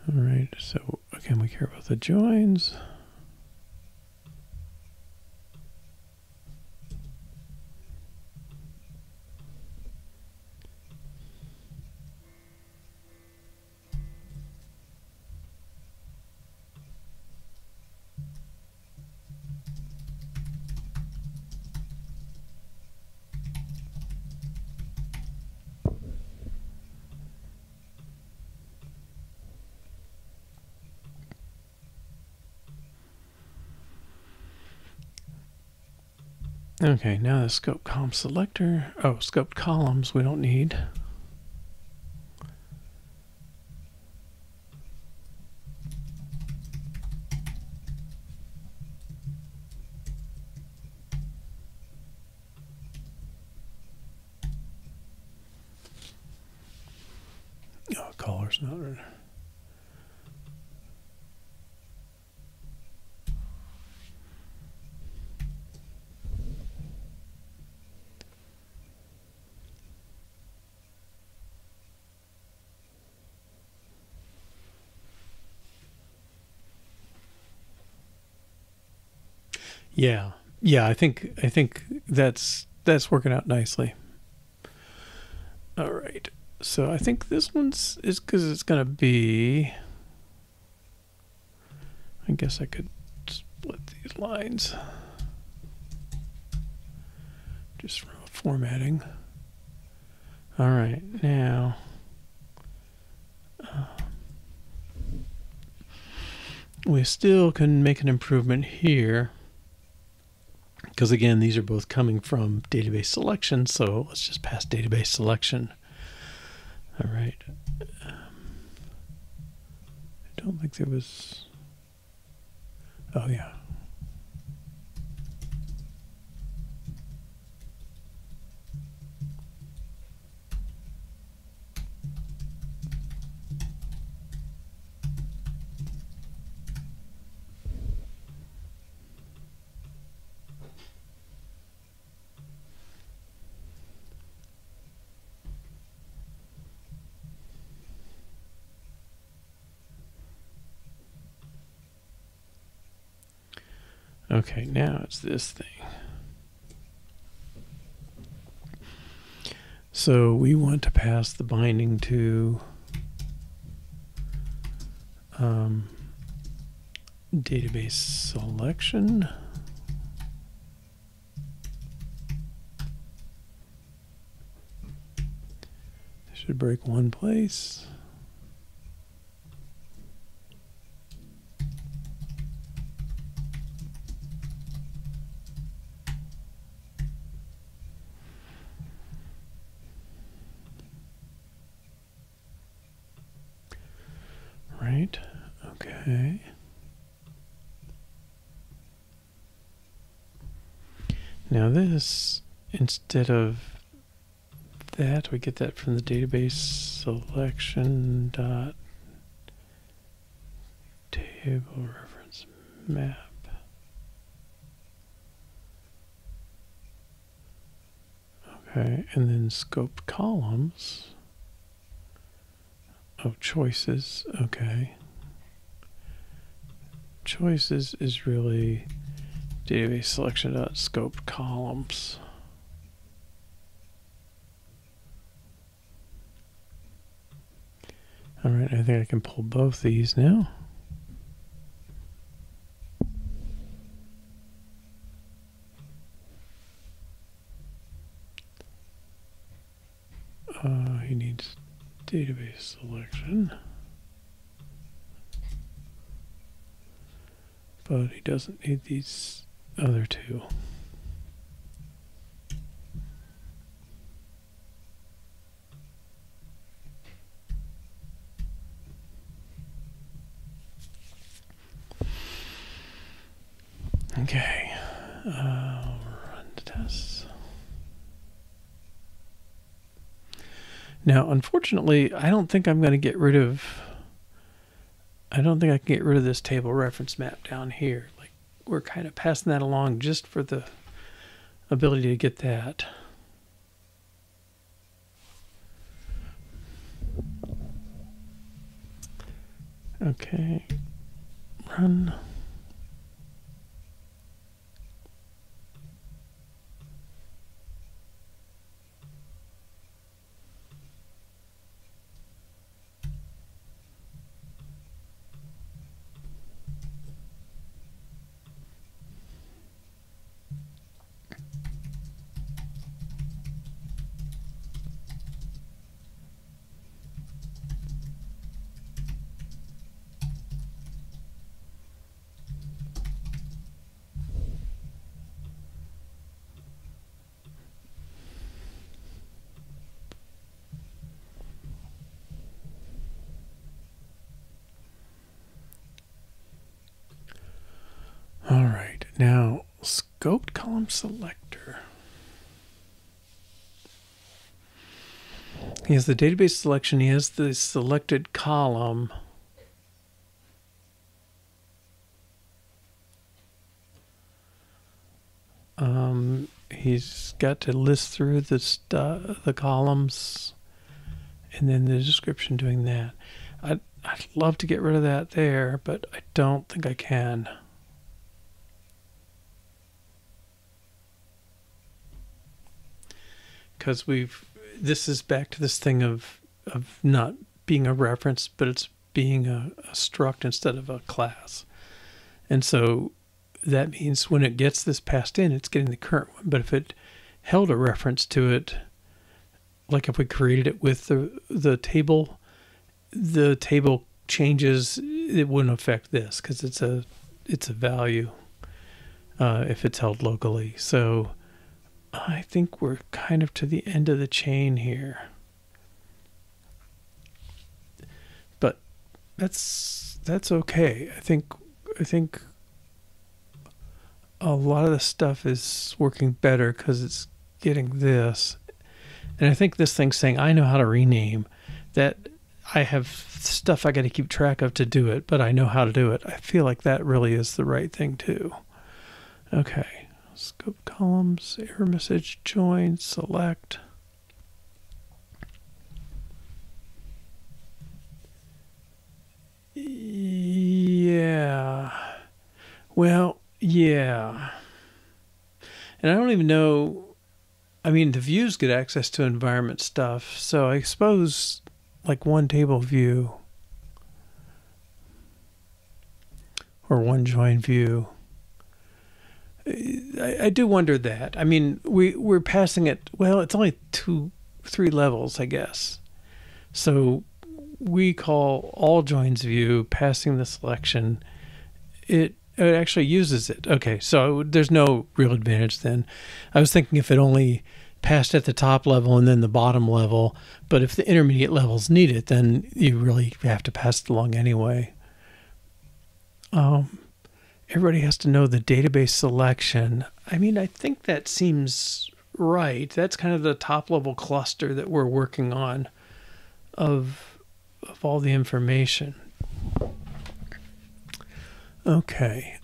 All right, so again, we care about the joins. Okay, now the scope column selector. Oh, scoped columns we don't need. Oh, caller's not right. Yeah, I think that's working out nicely. All right, so I think this one's is because it's gonna be. I guess I could split these lines just from formatting. All right, now we still can make an improvement here. Because again, these are both coming from database selection, so let's just pass database selection. All right. I don't think there was. Oh yeah. Okay, now it's this thing. So we want to pass the binding to database selection. Should break one place. Right, okay. Now this, instead of that, we get that from the database selection dot table reference map. Okay, and then scoped columns. Oh, choices, okay. Choices is really database selection dot scoped columns. All right, I think I can pull both these now. He needs database selection, but he doesn't need these other two. Okay, run tests. Now, unfortunately, I don't think I'm going to get rid of, I don't think I can get rid of this table reference map down here. Like, we're kind of passing that along just for the ability to get that. Okay, run. All right, now scoped column selector. He has the database selection. He has the selected column. He's got to list through the columns, and then the description doing that. I'd love to get rid of that there, but I don't think I can. Because this is back to this thing of not being a reference, but it's being a struct instead of a class. And so that means when it gets this passed in, it's getting the current one. But if it held a reference to it, like if we created it with the table changes, it wouldn't affect this because it's a value if it's held locally. So I think we're kind of to the end of the chain here. But that's okay. I think a lot of the stuff is working better because it's getting this. And I think this thing's saying, I know how to rename. That I have stuff I got to keep track of to do it, but I know how to do it. I feel like that really is the right thing too. Okay. Scope columns, error message, join, select. Yeah. Well, yeah. And I don't even know, I mean, the views get access to environment stuff. So I suppose like one table view or one join view. I do wonder that. I mean, we're passing it, well, it's only 3 levels, I guess. So we call all joins view passing the selection. It actually uses it. Okay, so there's no real advantage then. I was thinking if it only passed at the top level and then the bottom level, but if the intermediate levels need it, then you really have to pass it along anyway. Everybody has to know the database selection. I mean, I think that seems right. That's kind of the top level cluster that we're working on of all the information. Okay.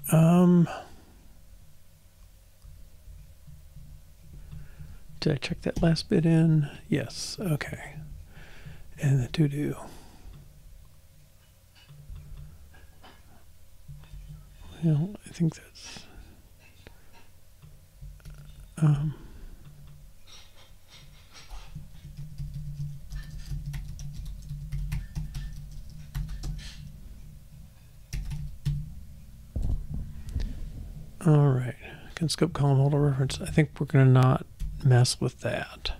Did I check that last bit in? Yes. Okay. And the to-do. Well, I think that's... all right. Can scope column hold a reference? I think we're going to not mess with that.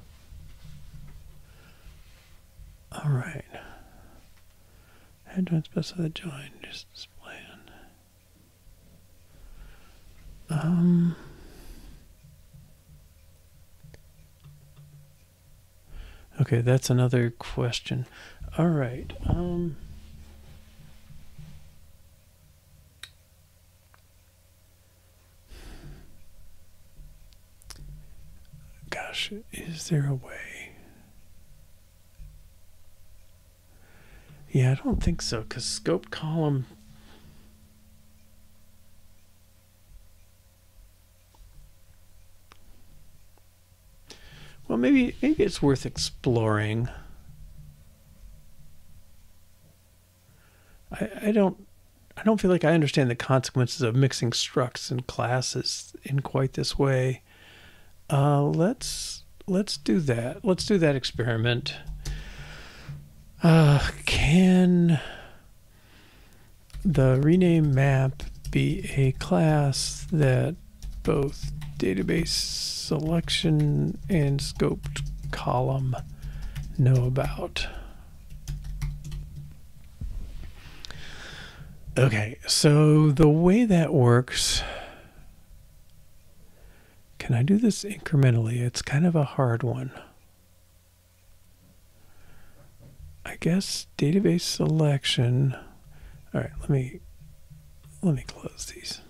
All right. And don't specify the join, just display it. Okay, that's another question. All right. Gosh, is there a way? Yeah, I don't think so, because scope column... Well, maybe it's worth exploring. I don't feel like I understand the consequences of mixing structs and classes in quite this way. Let's do that. Let's do that experiment. Can the rename map be a class that both database selection and scoped column know about? Okay, so the way that works, can I do this incrementally? It's kind of a hard one. I guess database selection. All right, let me close these.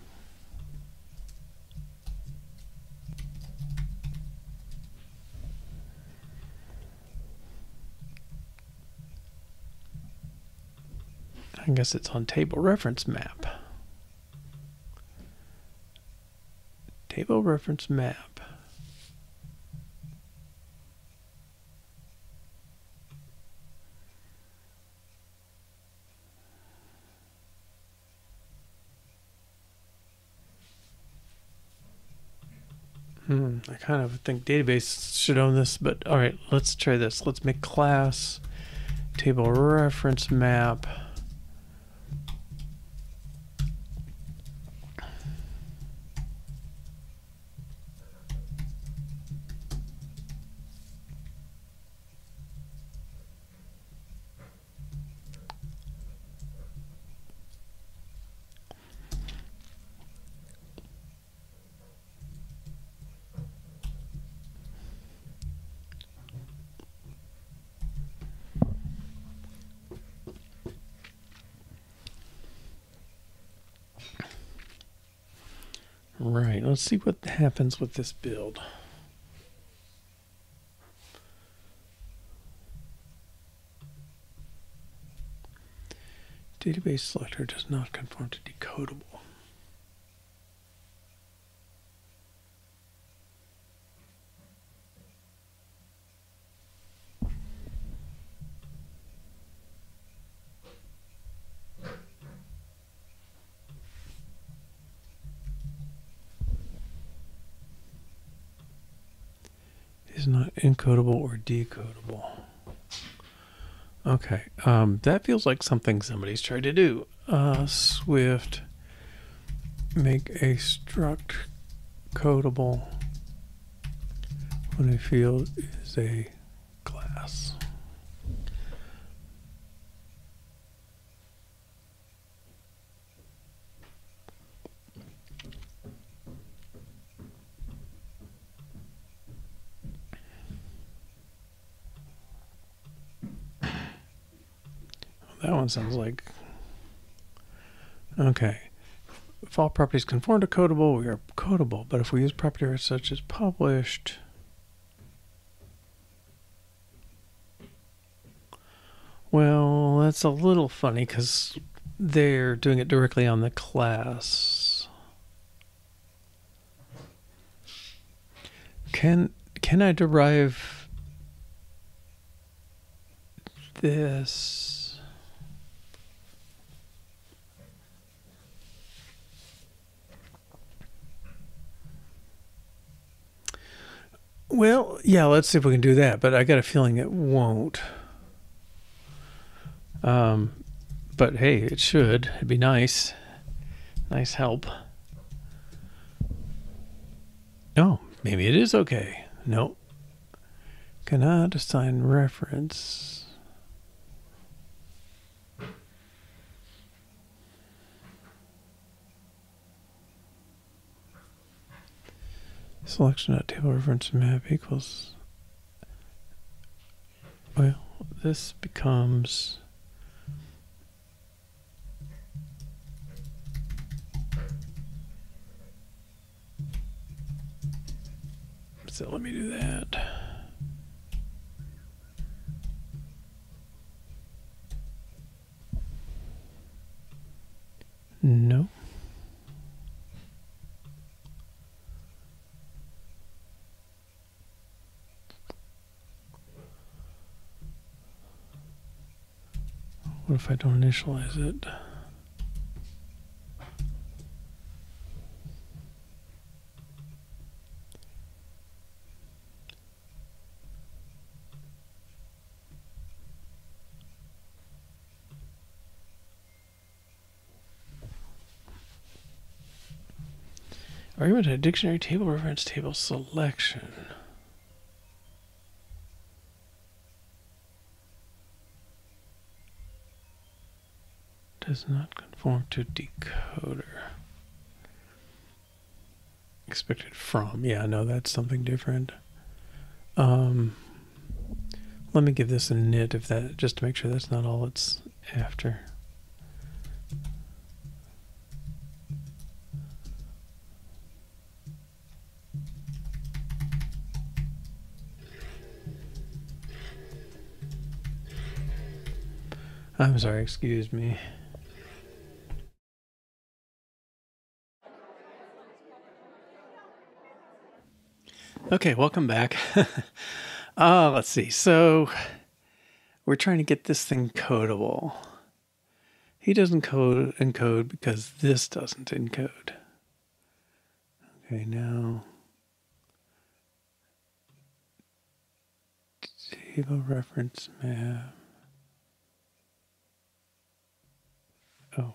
I guess it's on table reference map. Table reference map. I kind of think database should own this, but all right, let's try this. Let's make class table reference map. Right, let's see what happens with this build. Database selector does not conform to decodable. is not encodable or decodable. Okay, that feels like something somebody's tried to do. Swift make a struct codable when a field is a class. That one sounds like, okay. If all properties conform to codable, we are codable. But if we use properties such as published, well, that's a little funny because they're doing it directly on the class. Can I derive this? Well, yeah, let's see if we can do that, but I got a feeling it won't. But hey, it should. It'd be nice. Nice help. Oh, maybe it is okay. Nope. Cannot assign reference. Selection.table reference map equals. Well, this becomes. So let me do that. No. What if I don't initialize it? Argument to dictionary table reference table selection. Does not conform to decoder. Expected from. Yeah, no, that's something different. Let me give this a init if that, just to make sure that's not all it's after. I'm sorry, excuse me. Okay, welcome back. Let's see. So we're trying to get this thing codable. He doesn't encode because this doesn't encode. Okay, now table reference map. Oh.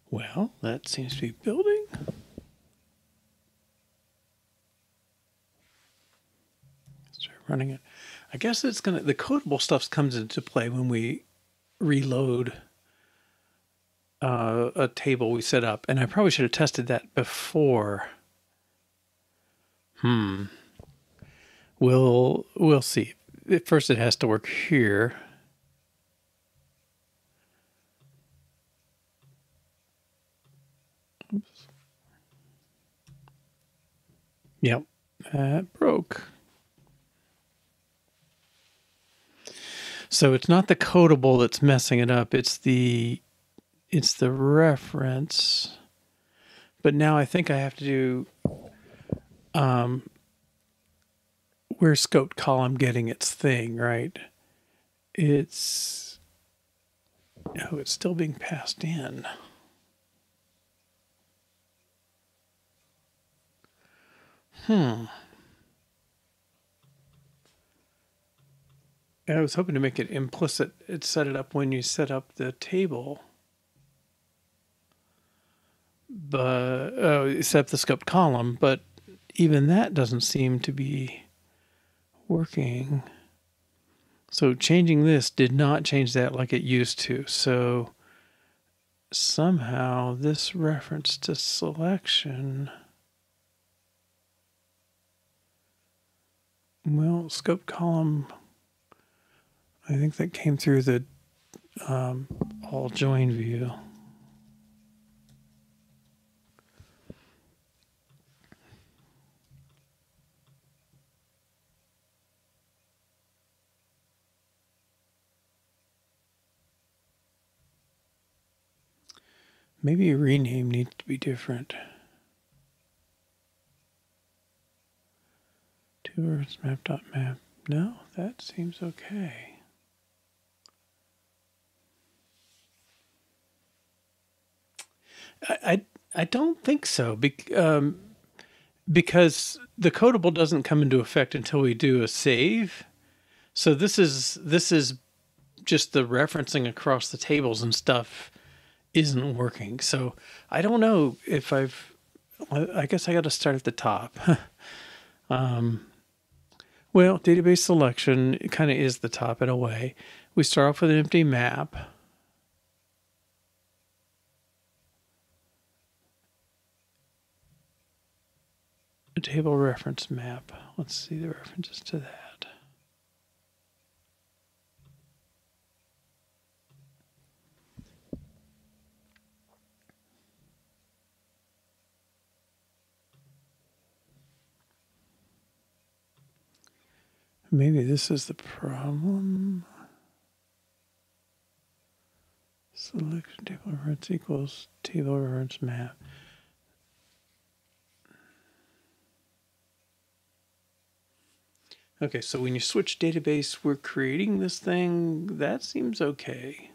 Well, that seems to be building. Start running it. I guess it's gonna, the codable stuff comes into play when we reload a table we set up, and I probably should have tested that before. We'll see. At first, it has to work here. Oops. Yep, that broke. So it's not the codable that's messing it up. It's the reference. But now I think I have to do where's scoped column getting its thing, right? It's still being passed in. I was hoping to make it implicit. It set it up when you set up the table. But set up the scoped column, but even that doesn't seem to be working. So changing this did not change that like it used to. So somehow this reference to selection, well, scope column, I think that came through the all join view. Maybe a rename needs to be different. Map.map. No, that seems okay. I don't think so, because the codable doesn't come into effect until we do a save. So this is just the referencing across the tables and stuff isn't working. So I don't know if I guess I got to start at the top. Well, database selection kind of is the top in a way. We start off with an empty map. A table reference map. Let's see the references to that. Maybe this is the problem. Selection table reference equals table reference map. Okay, so when you switch database, we're creating this thing. That seems okay.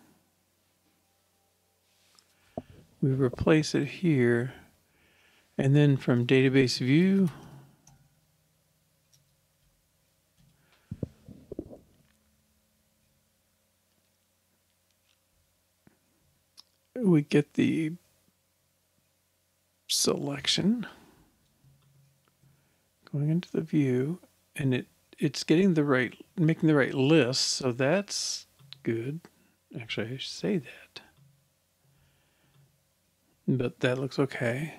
We replace it here. And then from database view, we get the selection going into the view, and it's getting making the right list, so that's good. Actually, I should say that. But that looks okay.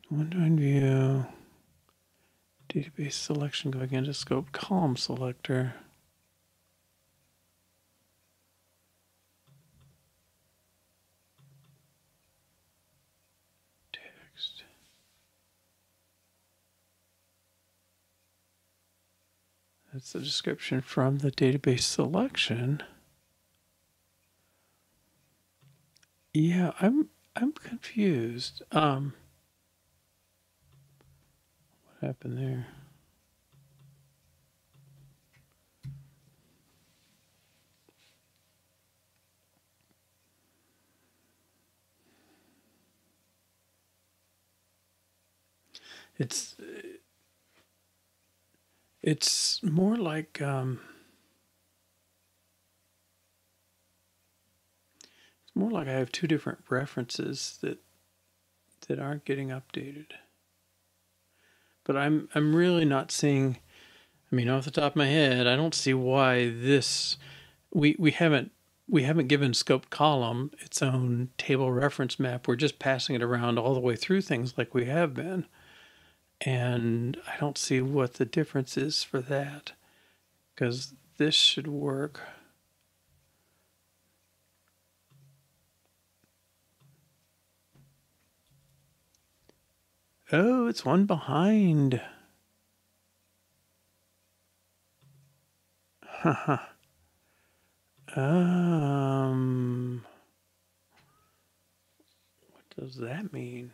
Window and view, database selection going into scope column selector. Text. That's the description from the database selection. Yeah, I'm confused. What happened there? It's more like it's more like I have two different references that aren't getting updated. but I'm really not seeing. I mean, off the top of my head, I don't see why this. We haven't given scope column its own table reference map. We're just passing it around all the way through things like we have been, and I don't see what the difference is for that, because this should work. Oh, it's one behind. Haha. What does that mean?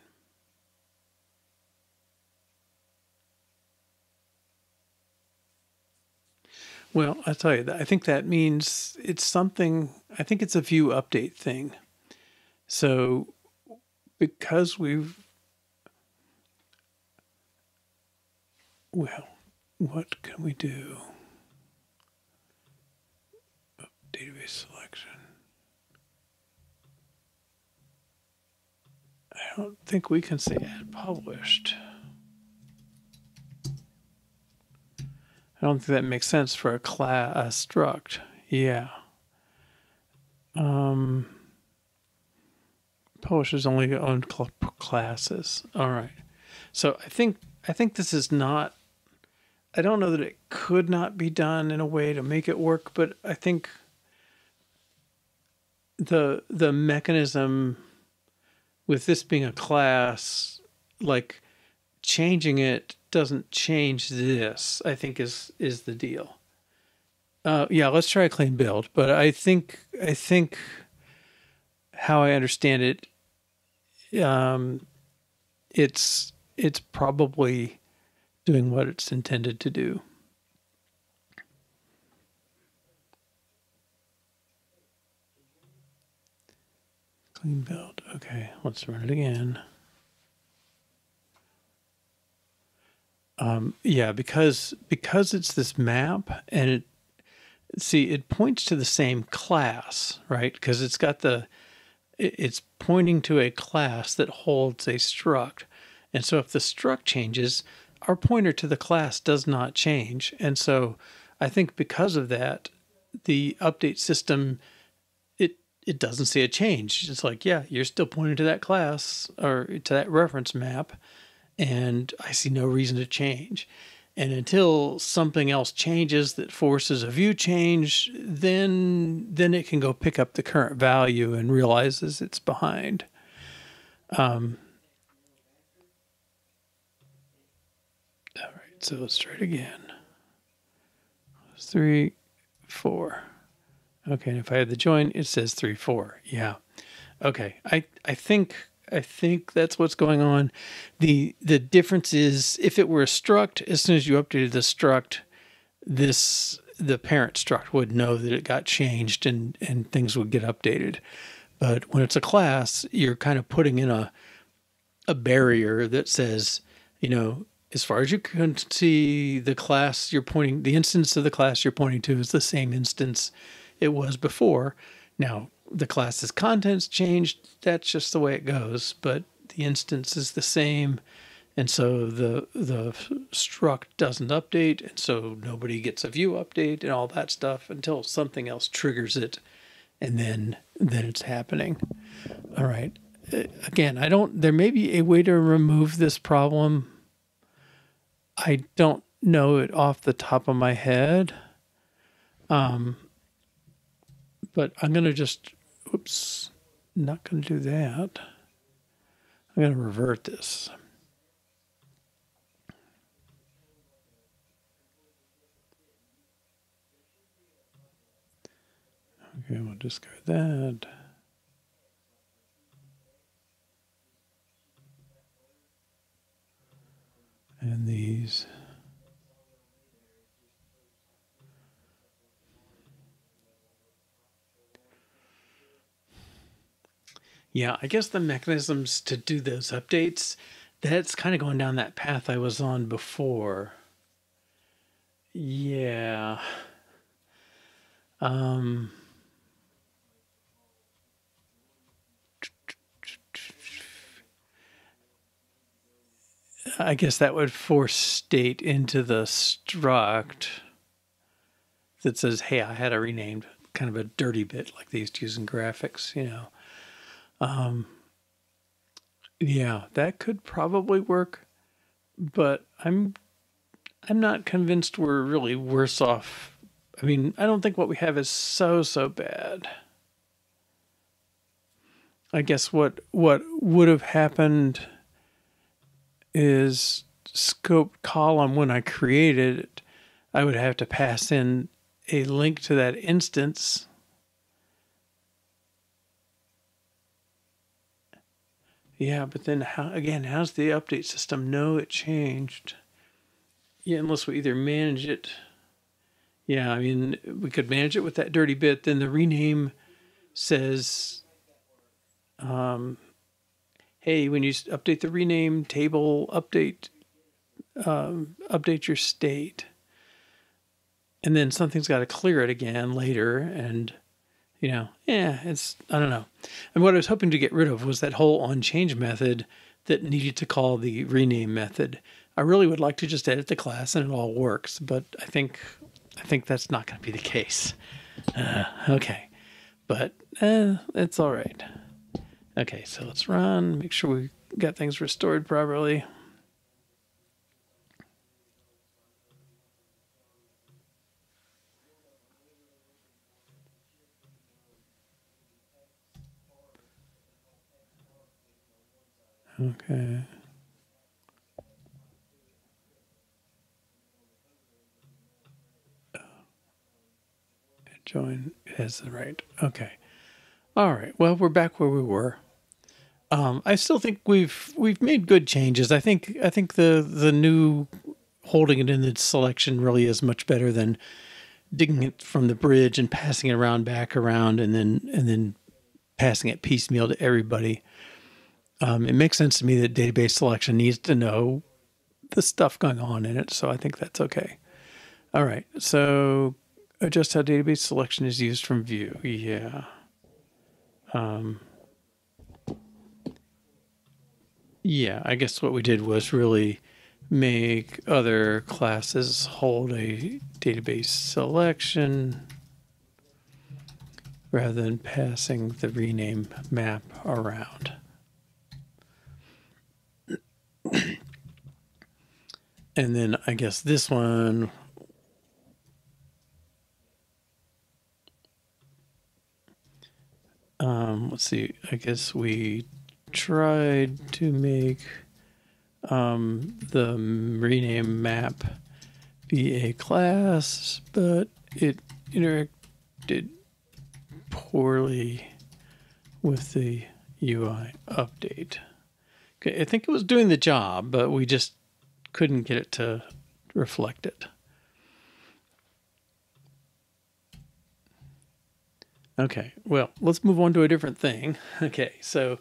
Well, I'll tell you, I think that means it's something, I think it's a view update thing. So because well, what can we do? Database selection. I don't think we can say add published. I don't think that makes sense for a struct. Yeah. Publish is only owned classes. All right. So I think this is not. I don't know that it could not be done in a way to make it work, but I think the mechanism with this being a class, like changing it doesn't change this, I think is the deal. Yeah, let's try a clean build, but I think how I understand it, it's probably doing what it's intended to do. Clean build. Okay, let's run it again. Yeah, because it's this map, and it points to the same class, right? Because it's pointing to a class that holds a struct. And so if the struct changes, our pointer to the class does not change. And so I think because of that, the update system, it doesn't see a change. It's like, yeah, you're still pointing to that class or to that reference map, and I see no reason to change. And until something else changes that forces a view change, then it can go pick up the current value and realizes it's behind. All right, so let's try it again. 3, 4. Okay, and if I had the join, it says 3, 4. Yeah. Okay, I think that's what's going on. The difference is if it were a struct, as soon as you updated the struct, the parent struct would know that it got changed and things would get updated. But when it's a class, you're kind of putting in a barrier that says, as far as you can see, the class the instance of the class you're pointing to is the same instance it was before. Now, the class's contents changed. That's just the way it goes, but the instance is the same. And so the struct doesn't update, and so nobody gets a view update and all that stuff until something else triggers it, and then it's happening. All right. Again, there may be a way to remove this problem. I don't know it off the top of my head. But I'm going to just, not going to do that. I'm going to revert this. Okay, we'll discard that. And these. Yeah, I guess the mechanisms to do those updates, that's kind of going down that path I was on before. Yeah. I guess that would force state into the struct that says, hey, I had a renamed, kind of a dirty bit like they used to use in graphics, you know. Yeah, that could probably work, but I'm not convinced we're really worse off. I mean, I don't think what we have is so bad. I guess what would have happened is scope column, when I created it, I would have to pass in a link to that instance. Yeah, but then how's the update system know it changed? Yeah, unless we either manage it. Yeah, I mean, we could manage it with that dirty bit. Then the rename says, hey, when you update the rename table, update your state. And then something's got to clear it again later. And, you know, I don't know. And what I was hoping to get rid of was that whole onChange method that needed to call the rename method. I really would like to just edit the class and it all works, but I think that's not going to be the case. Okay, but it's all right. Okay, so let's run, make sure we got things restored properly. Okay. Join has the right. Okay. All right. Well, we're back where we were. I still think we've made good changes. I think the new holding it in the selection really is much better than digging it from the bridge and passing it around back around and then passing it piecemeal to everybody. It makes sense to me that database selection needs to know the stuff going on in it, so I think that's okay. All right. So adjust how database selection is used from view. Yeah. Yeah, I guess what we did was really make other classes hold a database selection rather than passing the rename map around. And then I guess this one, let's see, I guess we tried to make the rename map be a class, but it interacted poorly with the UI update. Okay, I think it was doing the job, but we just couldn't get it to reflect it. Okay, well, let's move on to a different thing. Okay, so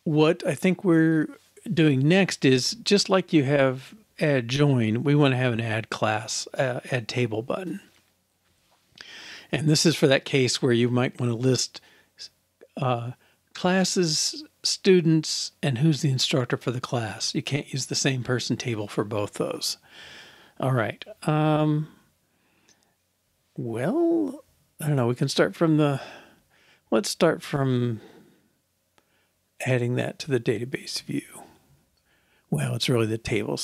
what I think we're doing next is, just like you have add join, we want to have an add class, add table button. And this is for that case where you might want to list classes, students, and who's the instructor for the class. You can't use the same person table for both those. All right. Well, I don't know. We can start from let's start from adding that to the database view. Well, it's really the table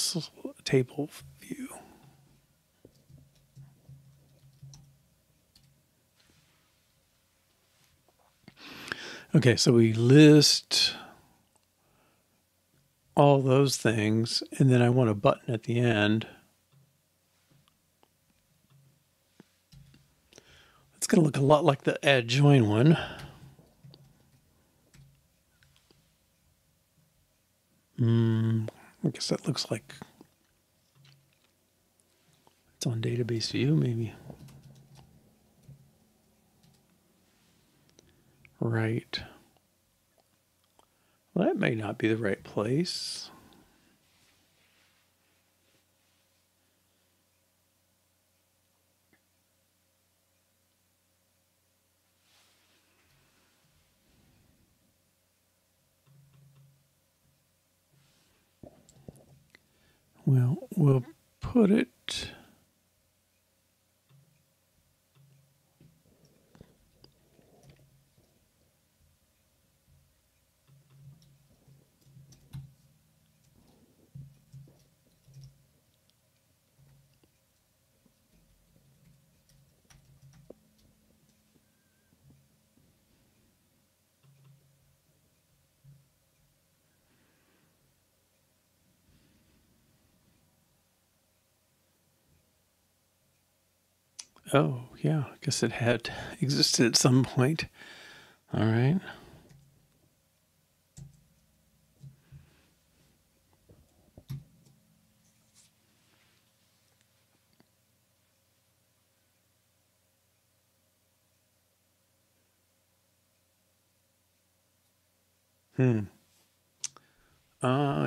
view. Okay, so we list all those things, and then I want a button at the end. It's going to look a lot like the add join one. I guess that looks like it's on database view, maybe. Right. Well, that may not be the right place. Well, we'll put it. Oh, yeah, I guess it had existed at some point. All right.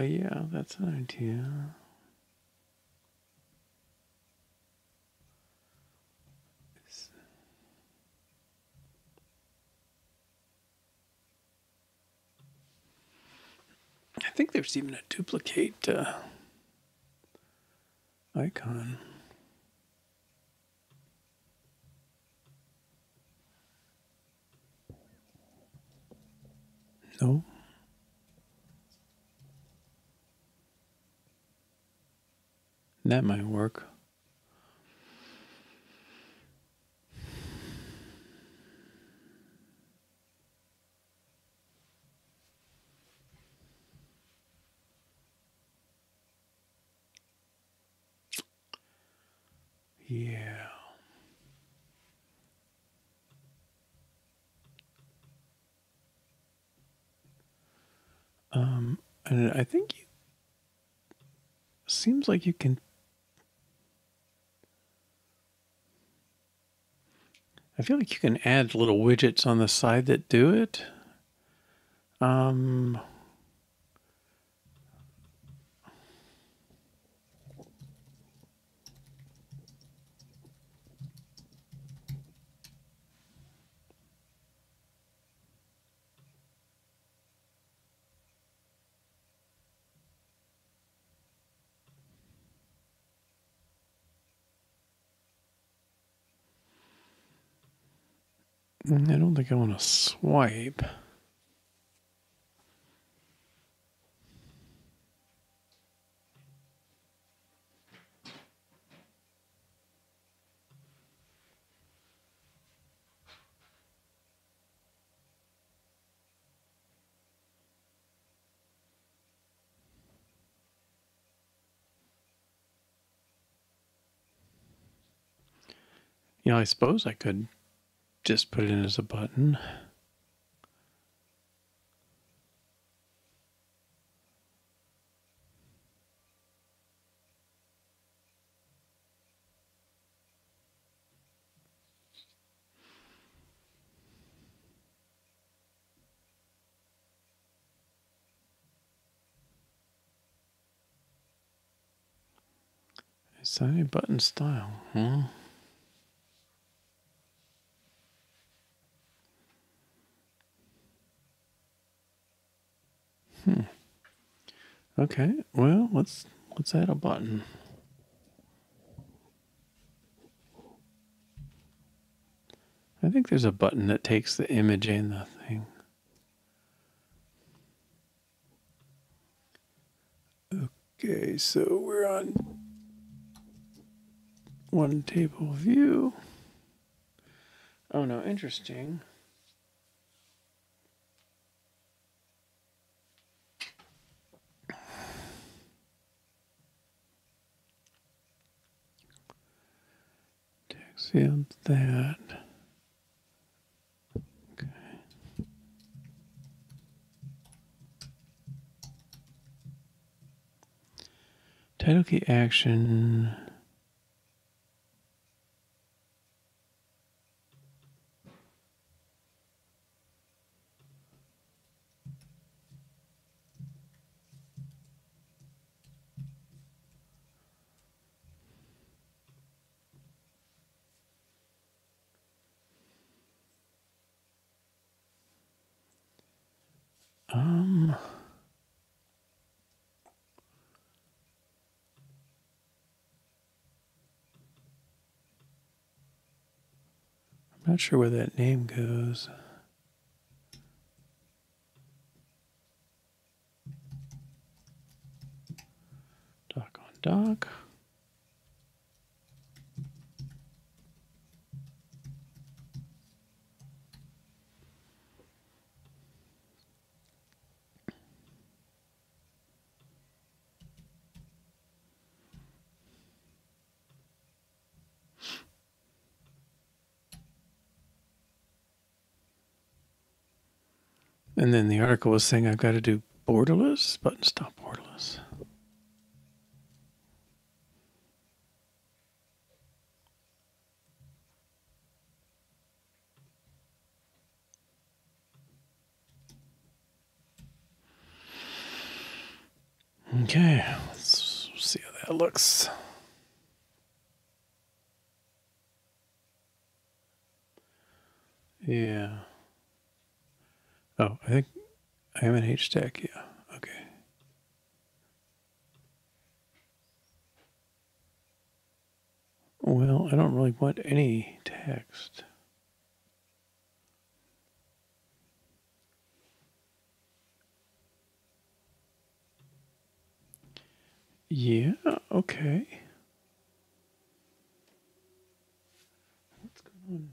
Yeah, that's an idea. I think there's even a duplicate icon. No. That might work. Yeah. And I think seems like you can. I feel like you can add little widgets on the side that do it. I don't think I want to swipe. You know, I suppose I could just put it in as a button. Assign button style. Okay. Well, let's add a button. I think there's a button that takes the image and the thing. Okay, so we're on one table view. Oh no, interesting. Text field that. Okay. Title key action. I'm not sure where that name goes. Doc on doc. And then the article was saying I've got to do borderless, button stop borderless. Okay, let's see how that looks. Yeah. Oh, I think I am an H-stack, yeah. Okay. Well, I don't really want any text. Yeah, okay. What's going on?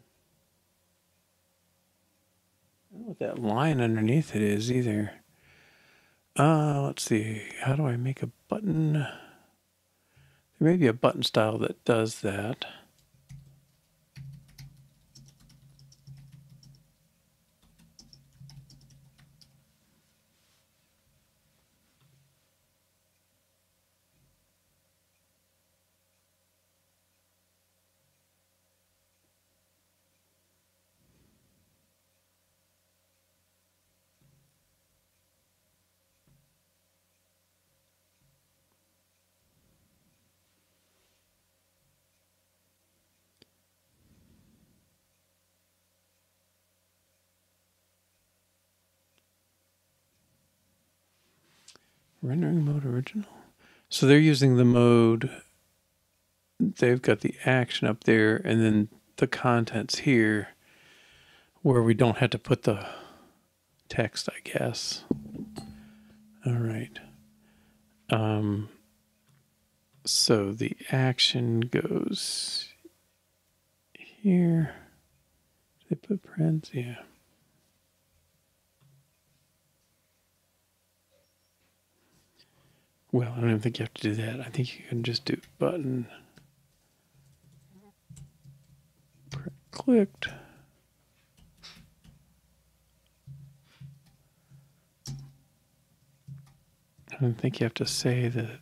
I don't know what that line underneath it is either. Let's see. How do I make a button? There may be a button style that does that. Rendering mode original. So they're using the mode. They've got the action up there and then the contents here where we don't have to put the text, I guess. All right. So the action goes here. They put parens, yeah. Well, I don't even think you have to do that. I think you can just do button clicked. I don't think you have to say that.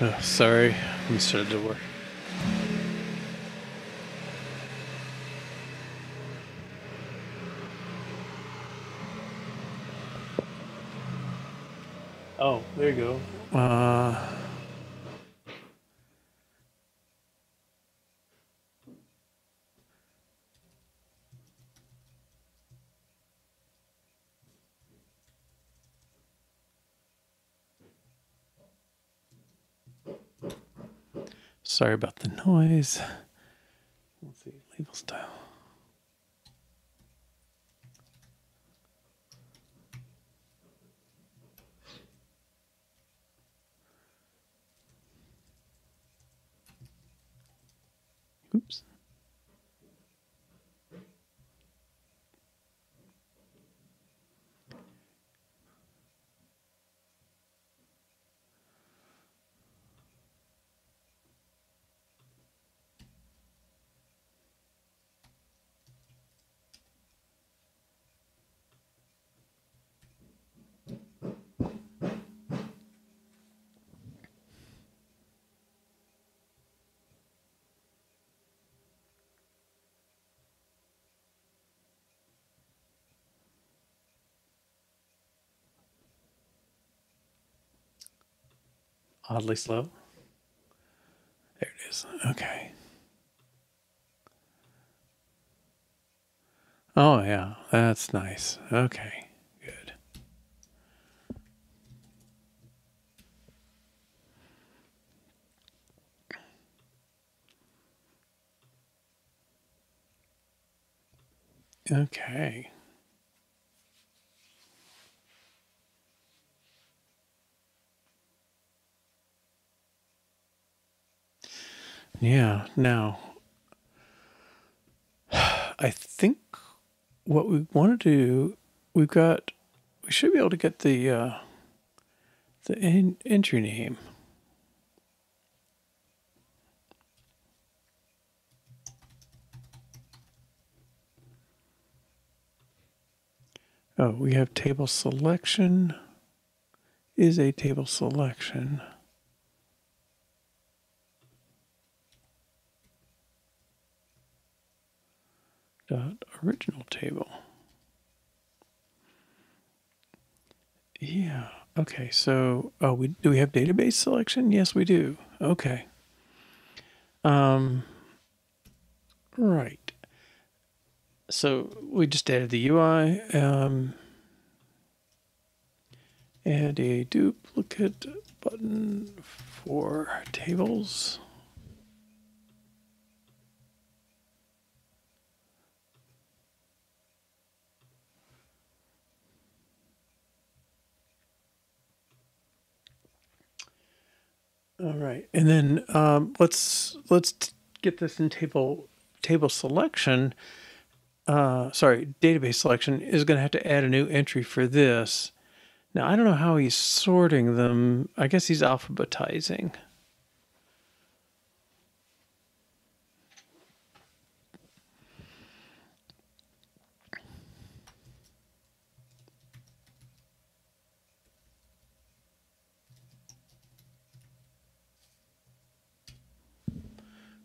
Oh, sorry, let me shut the door. Oh, there you go. Sorry about the noise. Let's see, label style. Oops. Oddly slow. There it is. Okay. Oh, yeah, that's nice. Okay, good. Okay. Yeah, now, I think what we want to do, we should be able to get the entry name. Oh, we have table selection is a table selection. Dot original table. Yeah. Okay. So, do we have database selection? Yes, we do. Okay. Right. So we just added the UI. Add a duplicate button for tables. All right, and then let's get this in table selection. Sorry, database selection is going to have to add a new entry for this. Now I don't know how he's sorting them. I guess he's alphabetizing.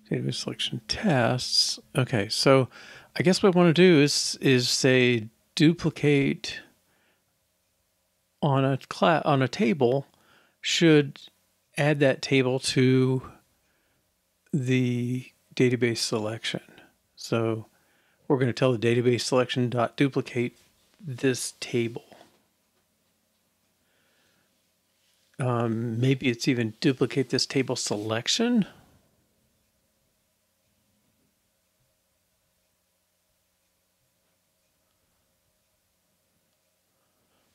Database selection tests. Okay, so I guess what I want to do is say duplicate on a table should add that table to the database selection. So we're going to tell the database selection dot duplicate this table. Maybe it's even duplicate this table selection.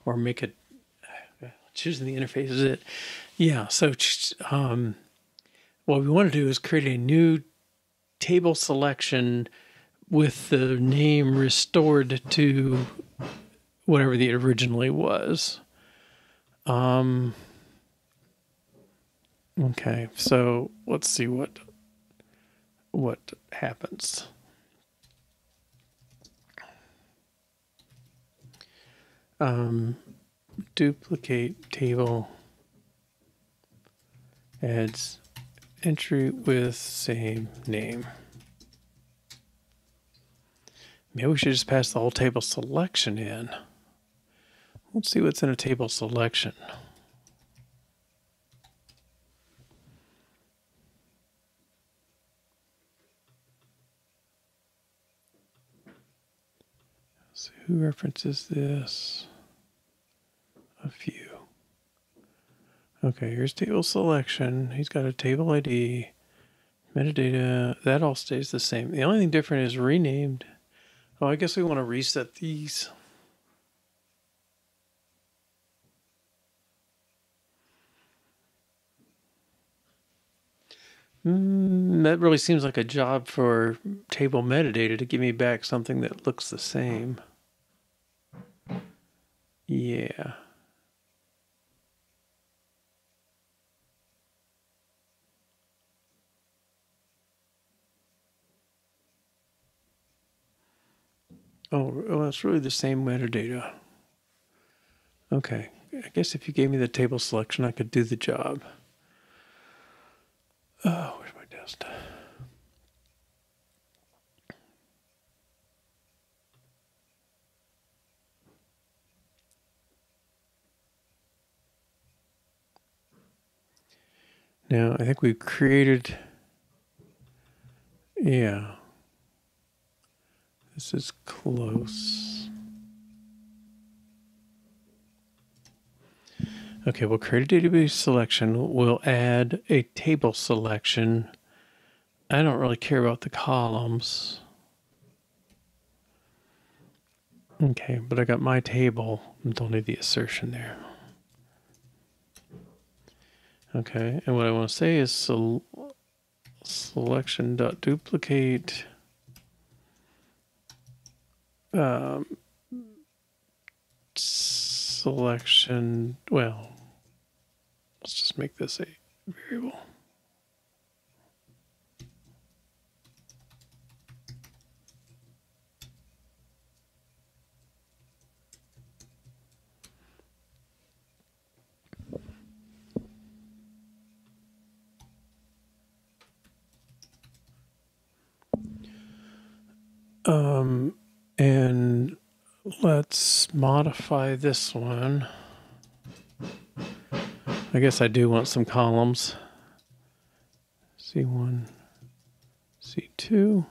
Or make it, choosing the interface is it. Yeah, so what we want to do is create a new table selection with the name restored to whatever it originally was. Okay, so let's see what happens. Duplicate table adds entry with same name. Maybe we should just pass the whole table selection in. Let's see what's in a table selection. So who references this? A few. Okay, here's table selection. He's got a table ID, metadata. That all stays the same. The only thing different is renamed. Oh, I guess we want to reset these. That really seems like a job for table metadata to give me back something that looks the same. Yeah. Oh, well, it's really the same metadata. Okay. I guess if you gave me the table selection, I could do the job. Oh, where's my desk? Now, I think we've created, yeah, This is close. Okay, we'll create a database selection. We'll add a table selection. I don't really care about the columns. Okay, but I got my table. Don't need the assertion there. Okay, and what I want to say is selection.duplicate selection, well, let's just make this a variable. And let's modify this one. I guess I do want some columns. C1, C2.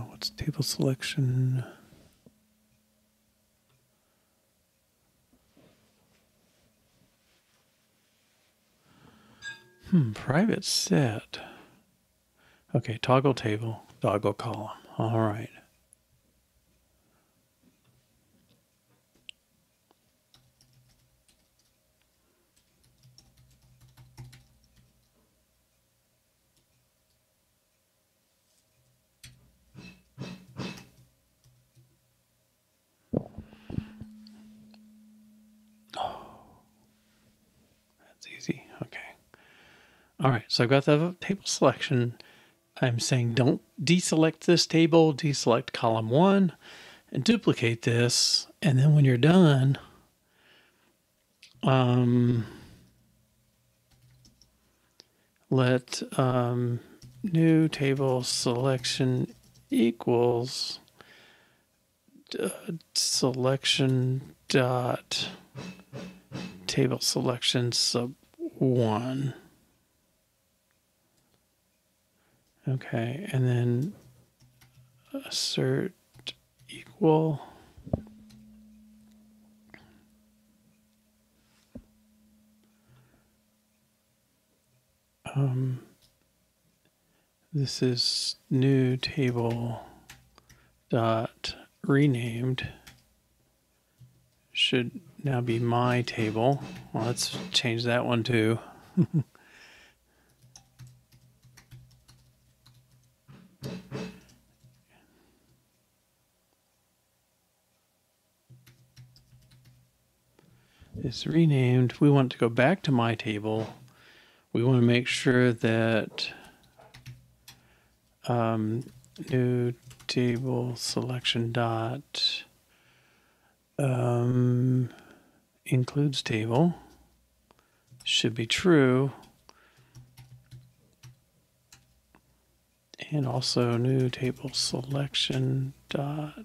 What's table selection? Private set. Okay, toggle table, toggle column. All right. Oh, that's easy. Okay. All right, so I've got the table selection. I'm saying don't deselect this table, deselect column 1, and duplicate this. And then when you're done, let new table selection equals selection dot table selection sub 1. Okay, and then assert equal this is new table dot renamed should now be my table. Well, let's change that one too. It's renamed. We want to go back to my table. We want to make sure that new table selection dot includes table should be true, and also new table selection dot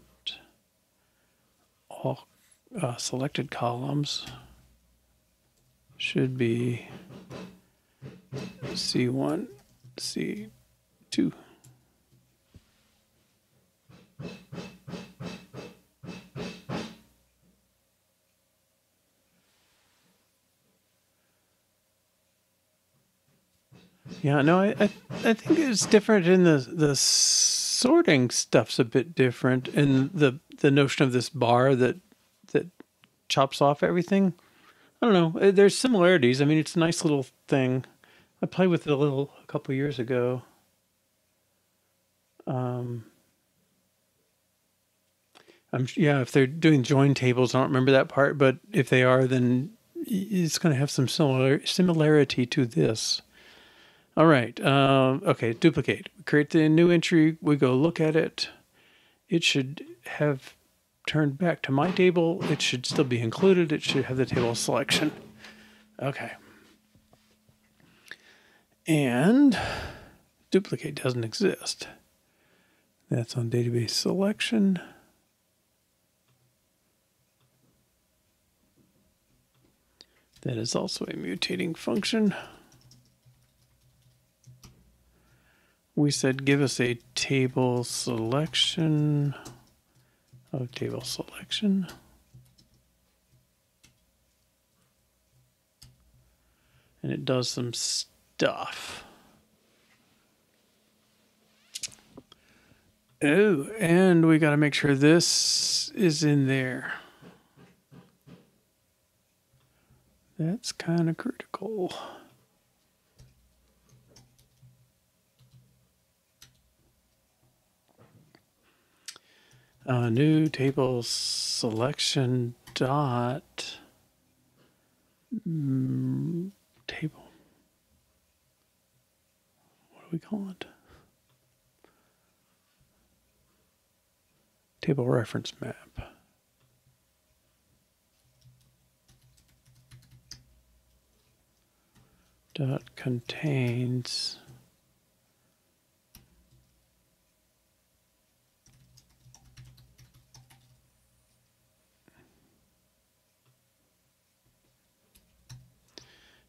all selected columns should be C1, C2. Yeah, no, I think it's different in the sorting stuff's a bit different, and the notion of this bar that chops off everything. I don't know. There's similarities. I mean, it's a nice little thing. I played with it a couple years ago. Yeah, if they're doing join tables, I don't remember that part, but if they are, then it's going to have some similarity to this. All right. Okay, duplicate. We create the new entry. We go look at it. It should have turned back to my table. It should still be included. It should have the table selection. Okay. And duplicate doesn't exist. That's on database selection. That is also a mutating function. We said give us a table selection of table selection. And it does some stuff. Oh, and we got to make sure this is in there. That's kind of critical. New table selection dot table. What do we call it? Table reference map. Dot contains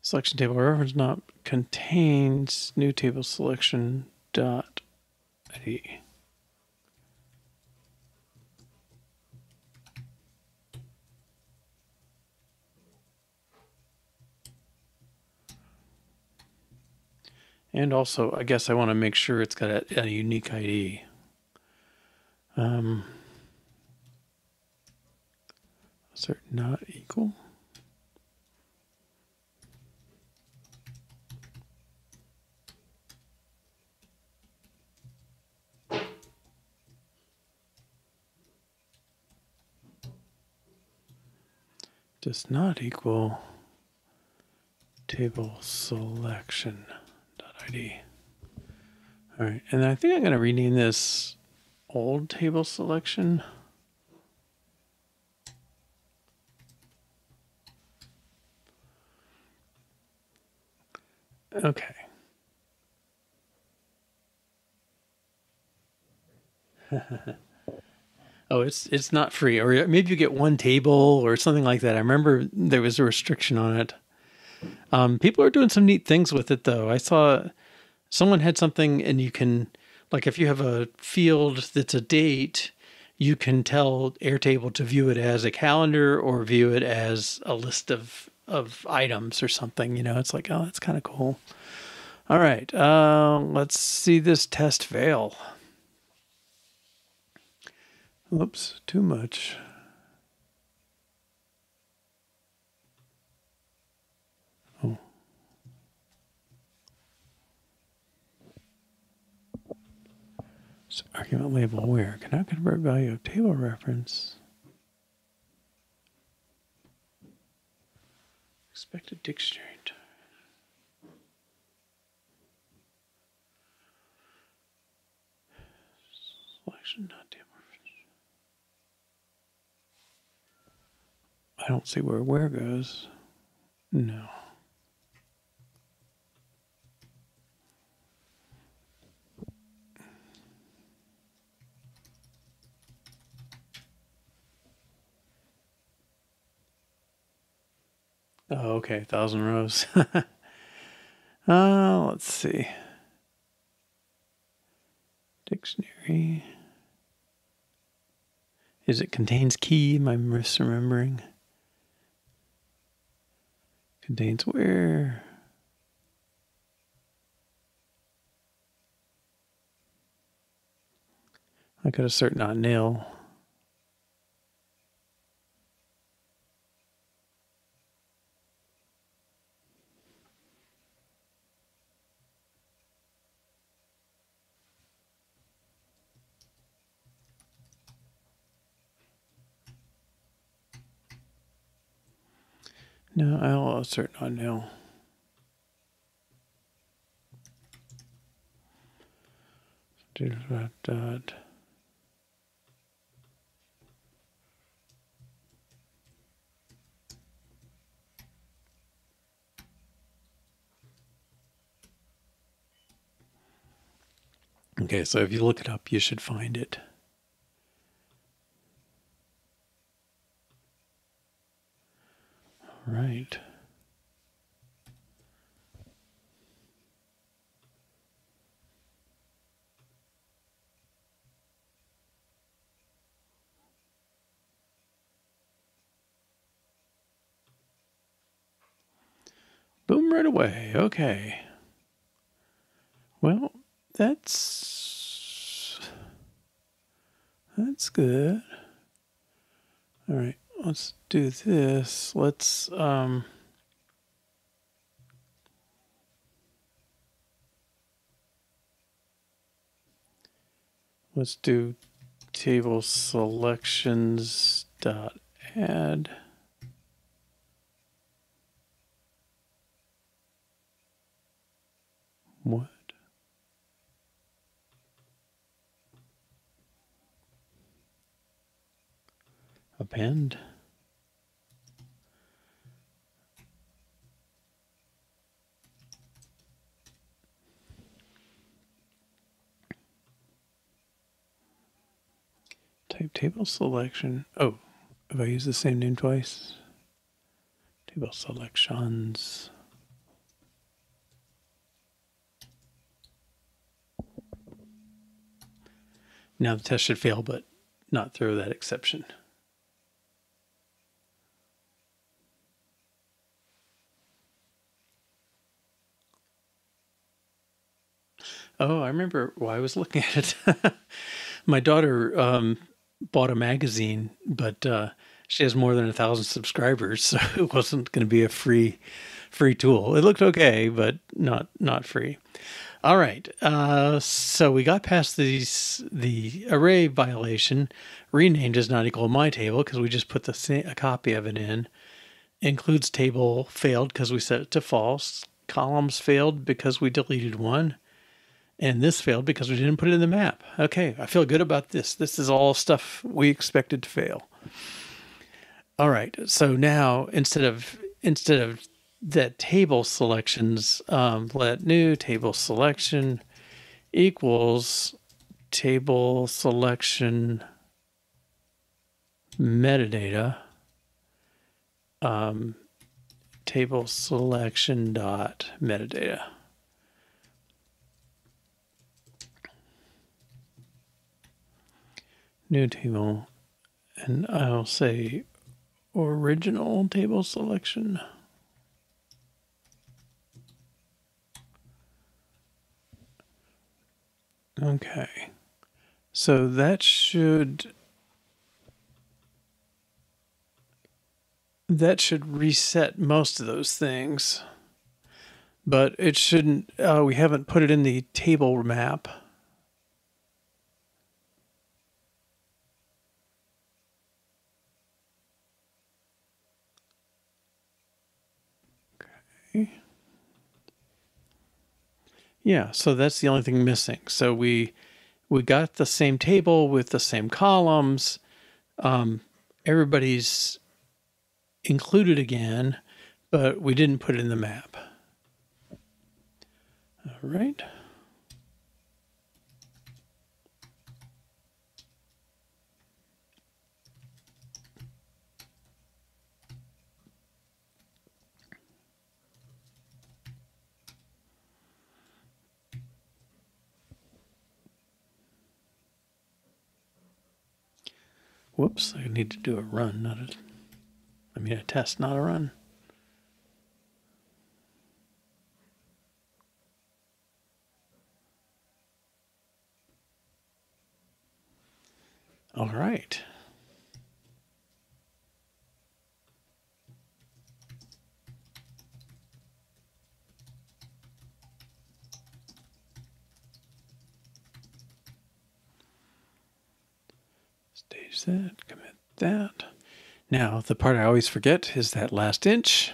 selection table reference map contains new table selection dot ID. And also, I guess I want to make sure it's got a unique ID. Assert not equal. Does not equal table selection. ID. All right, and I think I'm going to rename this old table selection. Okay. Oh, it's not free, or maybe you get one table or something like that. I remember there was a restriction on it. People are doing some neat things with it, though. I saw someone had something, and you can, like, if you have a field that's a date, you can tell Airtable to view it as a calendar or view it as a list of items or something. You know, it's like, oh, that's kind of cool. All right, let's see this test fail. Whoops, too much. Oh. So argument label where? Cannot convert value of table reference. Expected dictionary. Selection, not table reference. I don't see where goes. No. Oh, okay, 1,000 rows. Let's see. Dictionary. Is it contains key? Am I misremembering? Contains where? I could assert not nil. No, I'll assert not nil. Dot. Okay, so if you look it up, you should find it. All right. Boom, right away. Okay. Well, that's good. All right, let's do this. Let's do table selections dot add. What? Append. Type table selection. Oh, have I used the same name twice? Table selections. Now the test should fail, but not throw that exception. Oh, I remember why I was looking at it. My daughter bought a magazine, but she has more than 1,000 subscribers, so it wasn't going to be a free tool. It looked okay, but not free. All right, so we got past the array violation. Renamed is not equal to my table because we just put a copy of it in. Includes table failed because we set it to false. Columns failed because we deleted one. And this failed because we didn't put it in the map. Okay, I feel good about this. This is all stuff we expected to fail. All right, so now instead of that table selections, let new table selection equals table selection metadata, table selection dot metadata. New table, and I'll say original table selection. Okay, so that should reset most of those things, but it shouldn't. We haven't put it in the table map. Yeah, so that's the only thing missing. So we got the same table with the same columns. Everybody's included again, but we didn't put it in the map. All right. Whoops, I need to do a run, a test, not a run. All right. Stage that, commit that. Now, the part I always forget is that last inch.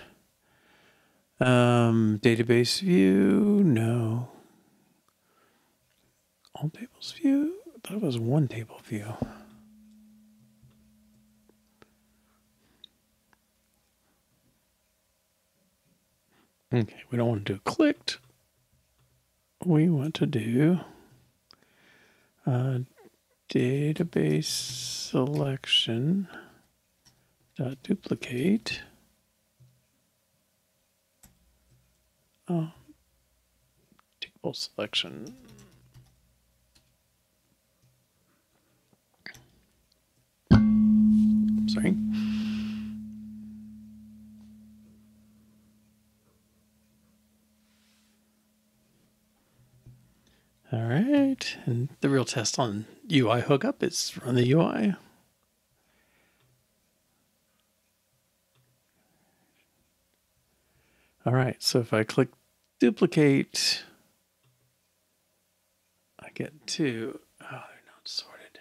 Database view, no. All tables view? I thought it was one table view. Okay, we don't want to do clicked. We want to do database selection dot duplicate. Table selection. Sorry. All right, and the real test on UI hookup is run the UI. All right, so if I click duplicate, I get 2. Oh, they're not sorted.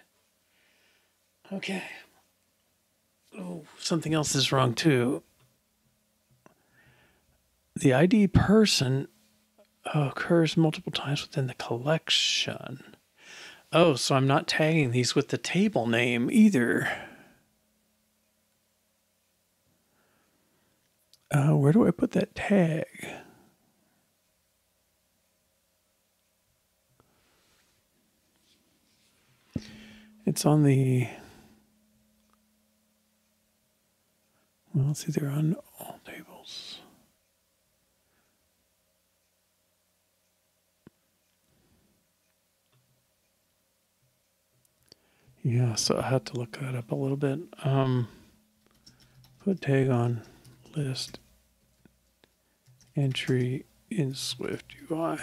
Okay. Oh, something else is wrong too. The ID person occurs multiple times within the collection. Oh, so I'm not tagging these with the table name either. Where do I put that tag? It's on the, well, it's either on all tables. Yeah, so I had to look that up a little bit. Put tag on list entry in Swift UI.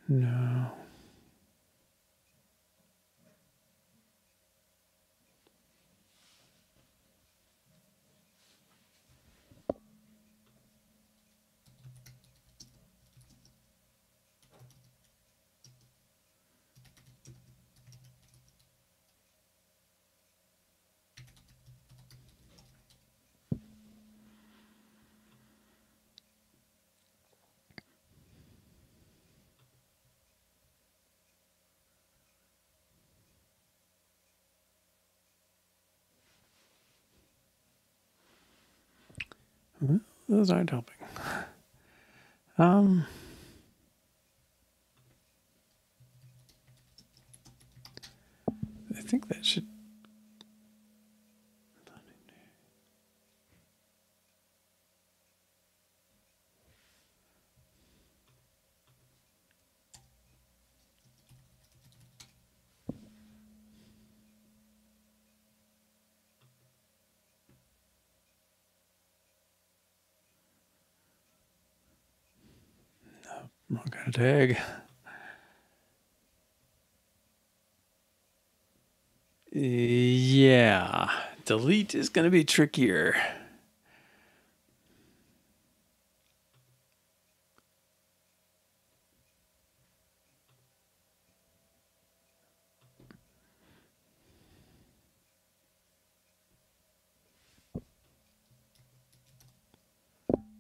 No. Those aren't helping. I think that should. Wrong kind of tag. Yeah, delete is going to be trickier.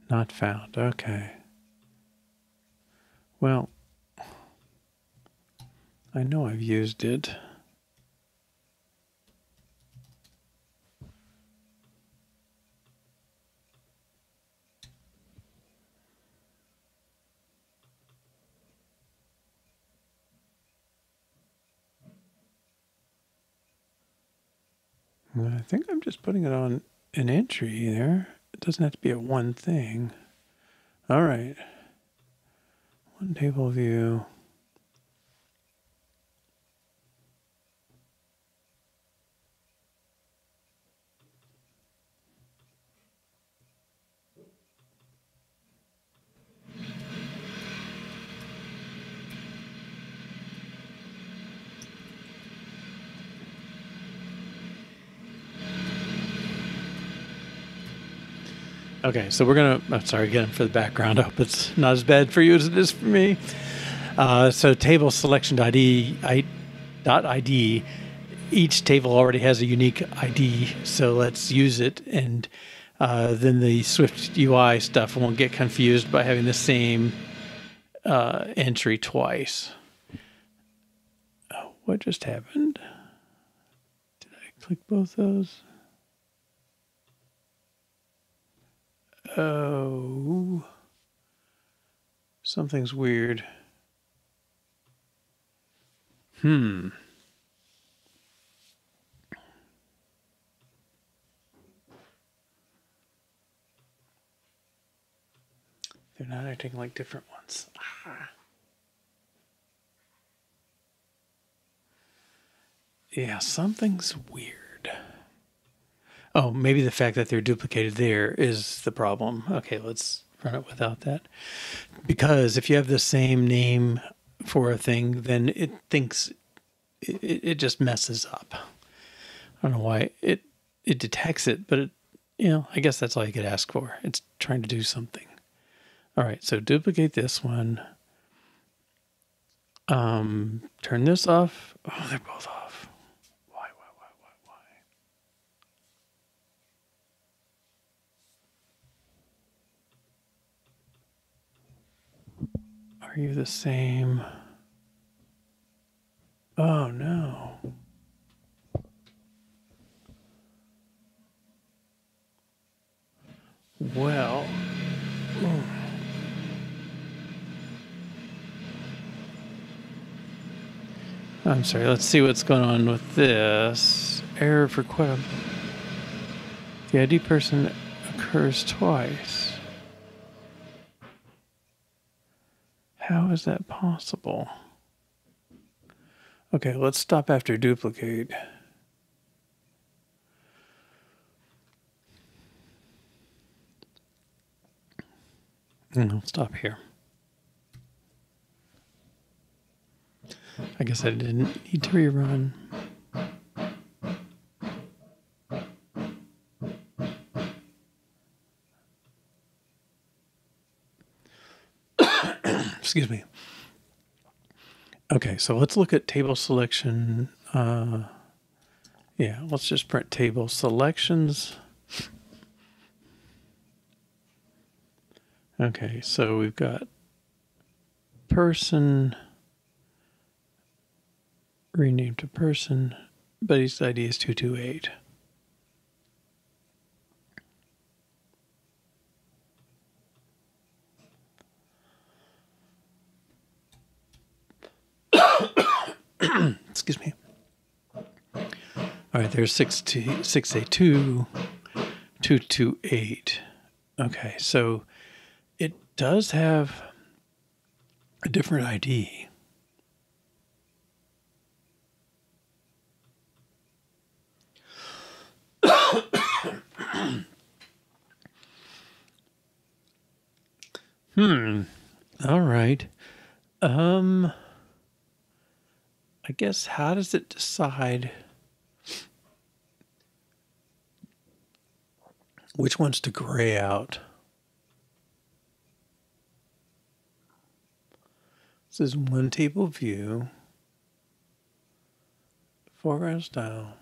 Not found. Okay. Well, I know I've used it. I think I'm just putting it on an entry there. It doesn't have to be a one thing. All right. One table view. Okay, so we're going to, I'm sorry again for the background. I hope it's not as bad for you as it is for me. So table selection ID, each table already has a unique ID, so let's use it. And then the Swift UI stuff won't get confused by having the same entry twice. Oh, what just happened? Did I click both those? Oh, something's weird. They're not acting like different ones. Yeah, something's weird. Oh, maybe the fact that they're duplicated there is the problem. Okay, let's run it without that. Because if you have the same name for a thing, then it thinks it just messes up. I don't know why it detects it, but I guess that's all you could ask for. It's trying to do something. All right, so duplicate this one. Turn this off. Oh, they're both off. Why? Are you the same? Oh, no. Well, I'm sorry. Let's see what's going on with this. Error for quite the ID person occurs twice. How is that possible? Okay, let's stop after duplicate. I'll stop here. I guess I didn't need to rerun. Excuse me. Okay, so let's look at table selection. Yeah, let's just print table selections. Okay, so we've got person, renamed to person, but his ID is 228. Excuse me. All right, there's 682, 228. Okay, so it does have a different ID. All right. I guess how does it decide which ones to gray out? This is one table view, foreground style.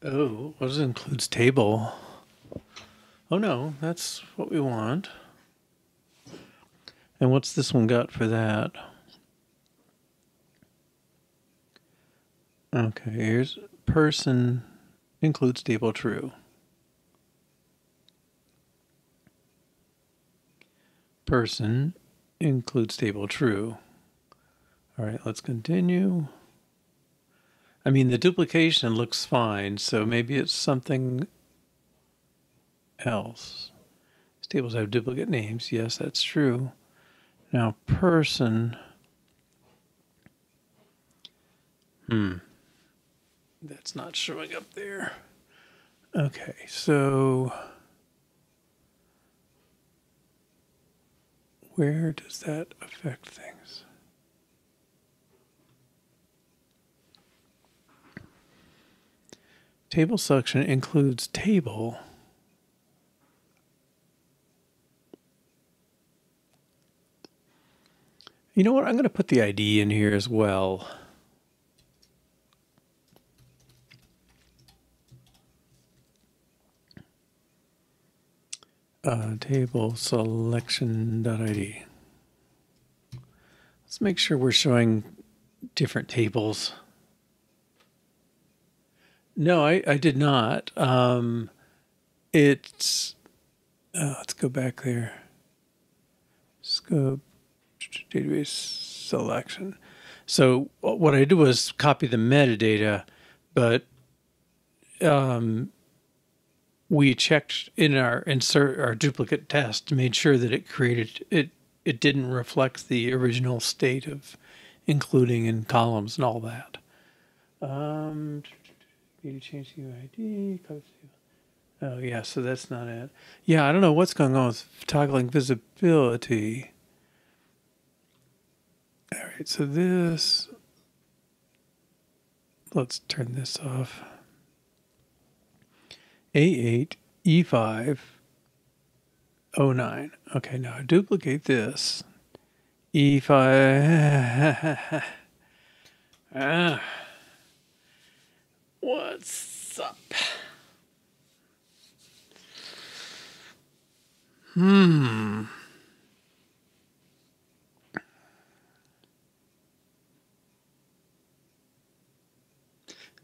Oh, what does it includes table? Oh no, that's what we want. And what's this one got for that? Okay, here's person includes table true. Person includes table true. All right, let's continue. I mean, the duplication looks fine, so maybe it's something else. These tables have duplicate names. Yes, that's true. Now, person. That's not showing up there. Okay, so where does that affect things? Table selection includes table. You know what? I'm going to put the ID in here as well. Table selection.id. Let's make sure we're showing different tables. No, I did not. Let's go back there. Scope, database selection. So what I did was copy the metadata, but we checked in our insert our duplicate test, made sure that it created it. It didn't reflect the original state of including in columns and all that. You change the UID. Oh yeah, so that's not it. Yeah, I don't know what's going on with toggling visibility. All right, so this. Let's turn this off. A8, E5, 09. Okay, now duplicate this. E5. What's up?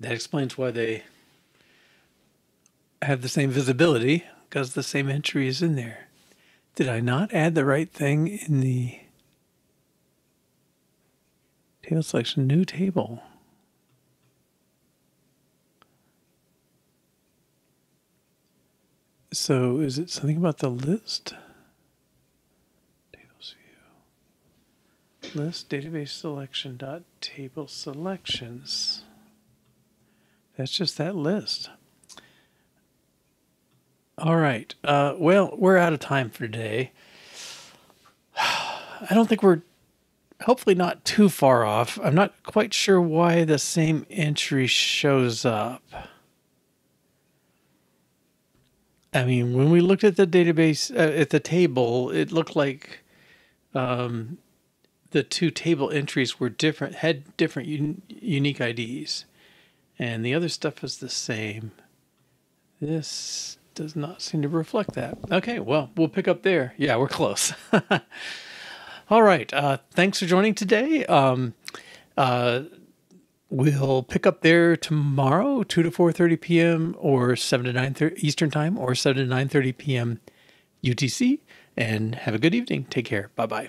That explains why they have the same visibility, because the same entry is in there. Did I not add the right thing in the table selection? New table. So is it something about the list? Tables view. List database selection dot table selections. That's just that list. All right. Well, we're out of time for today. I don't think we're, hopefully not too far off. I'm not quite sure why the same entry shows up. I mean, when we looked at the database, at the table, it looked like the two table entries were different, had different unique IDs. And the other stuff is the same. This does not seem to reflect that. Okay, well, we'll pick up there. Yeah, we're close. All right. Thanks for joining today. We'll pick up there tomorrow, 2 to 4:30 p.m. or 7 to 9:30 Eastern Time or 7 to 9:30 p.m. UTC. And have a good evening. Take care. Bye-bye.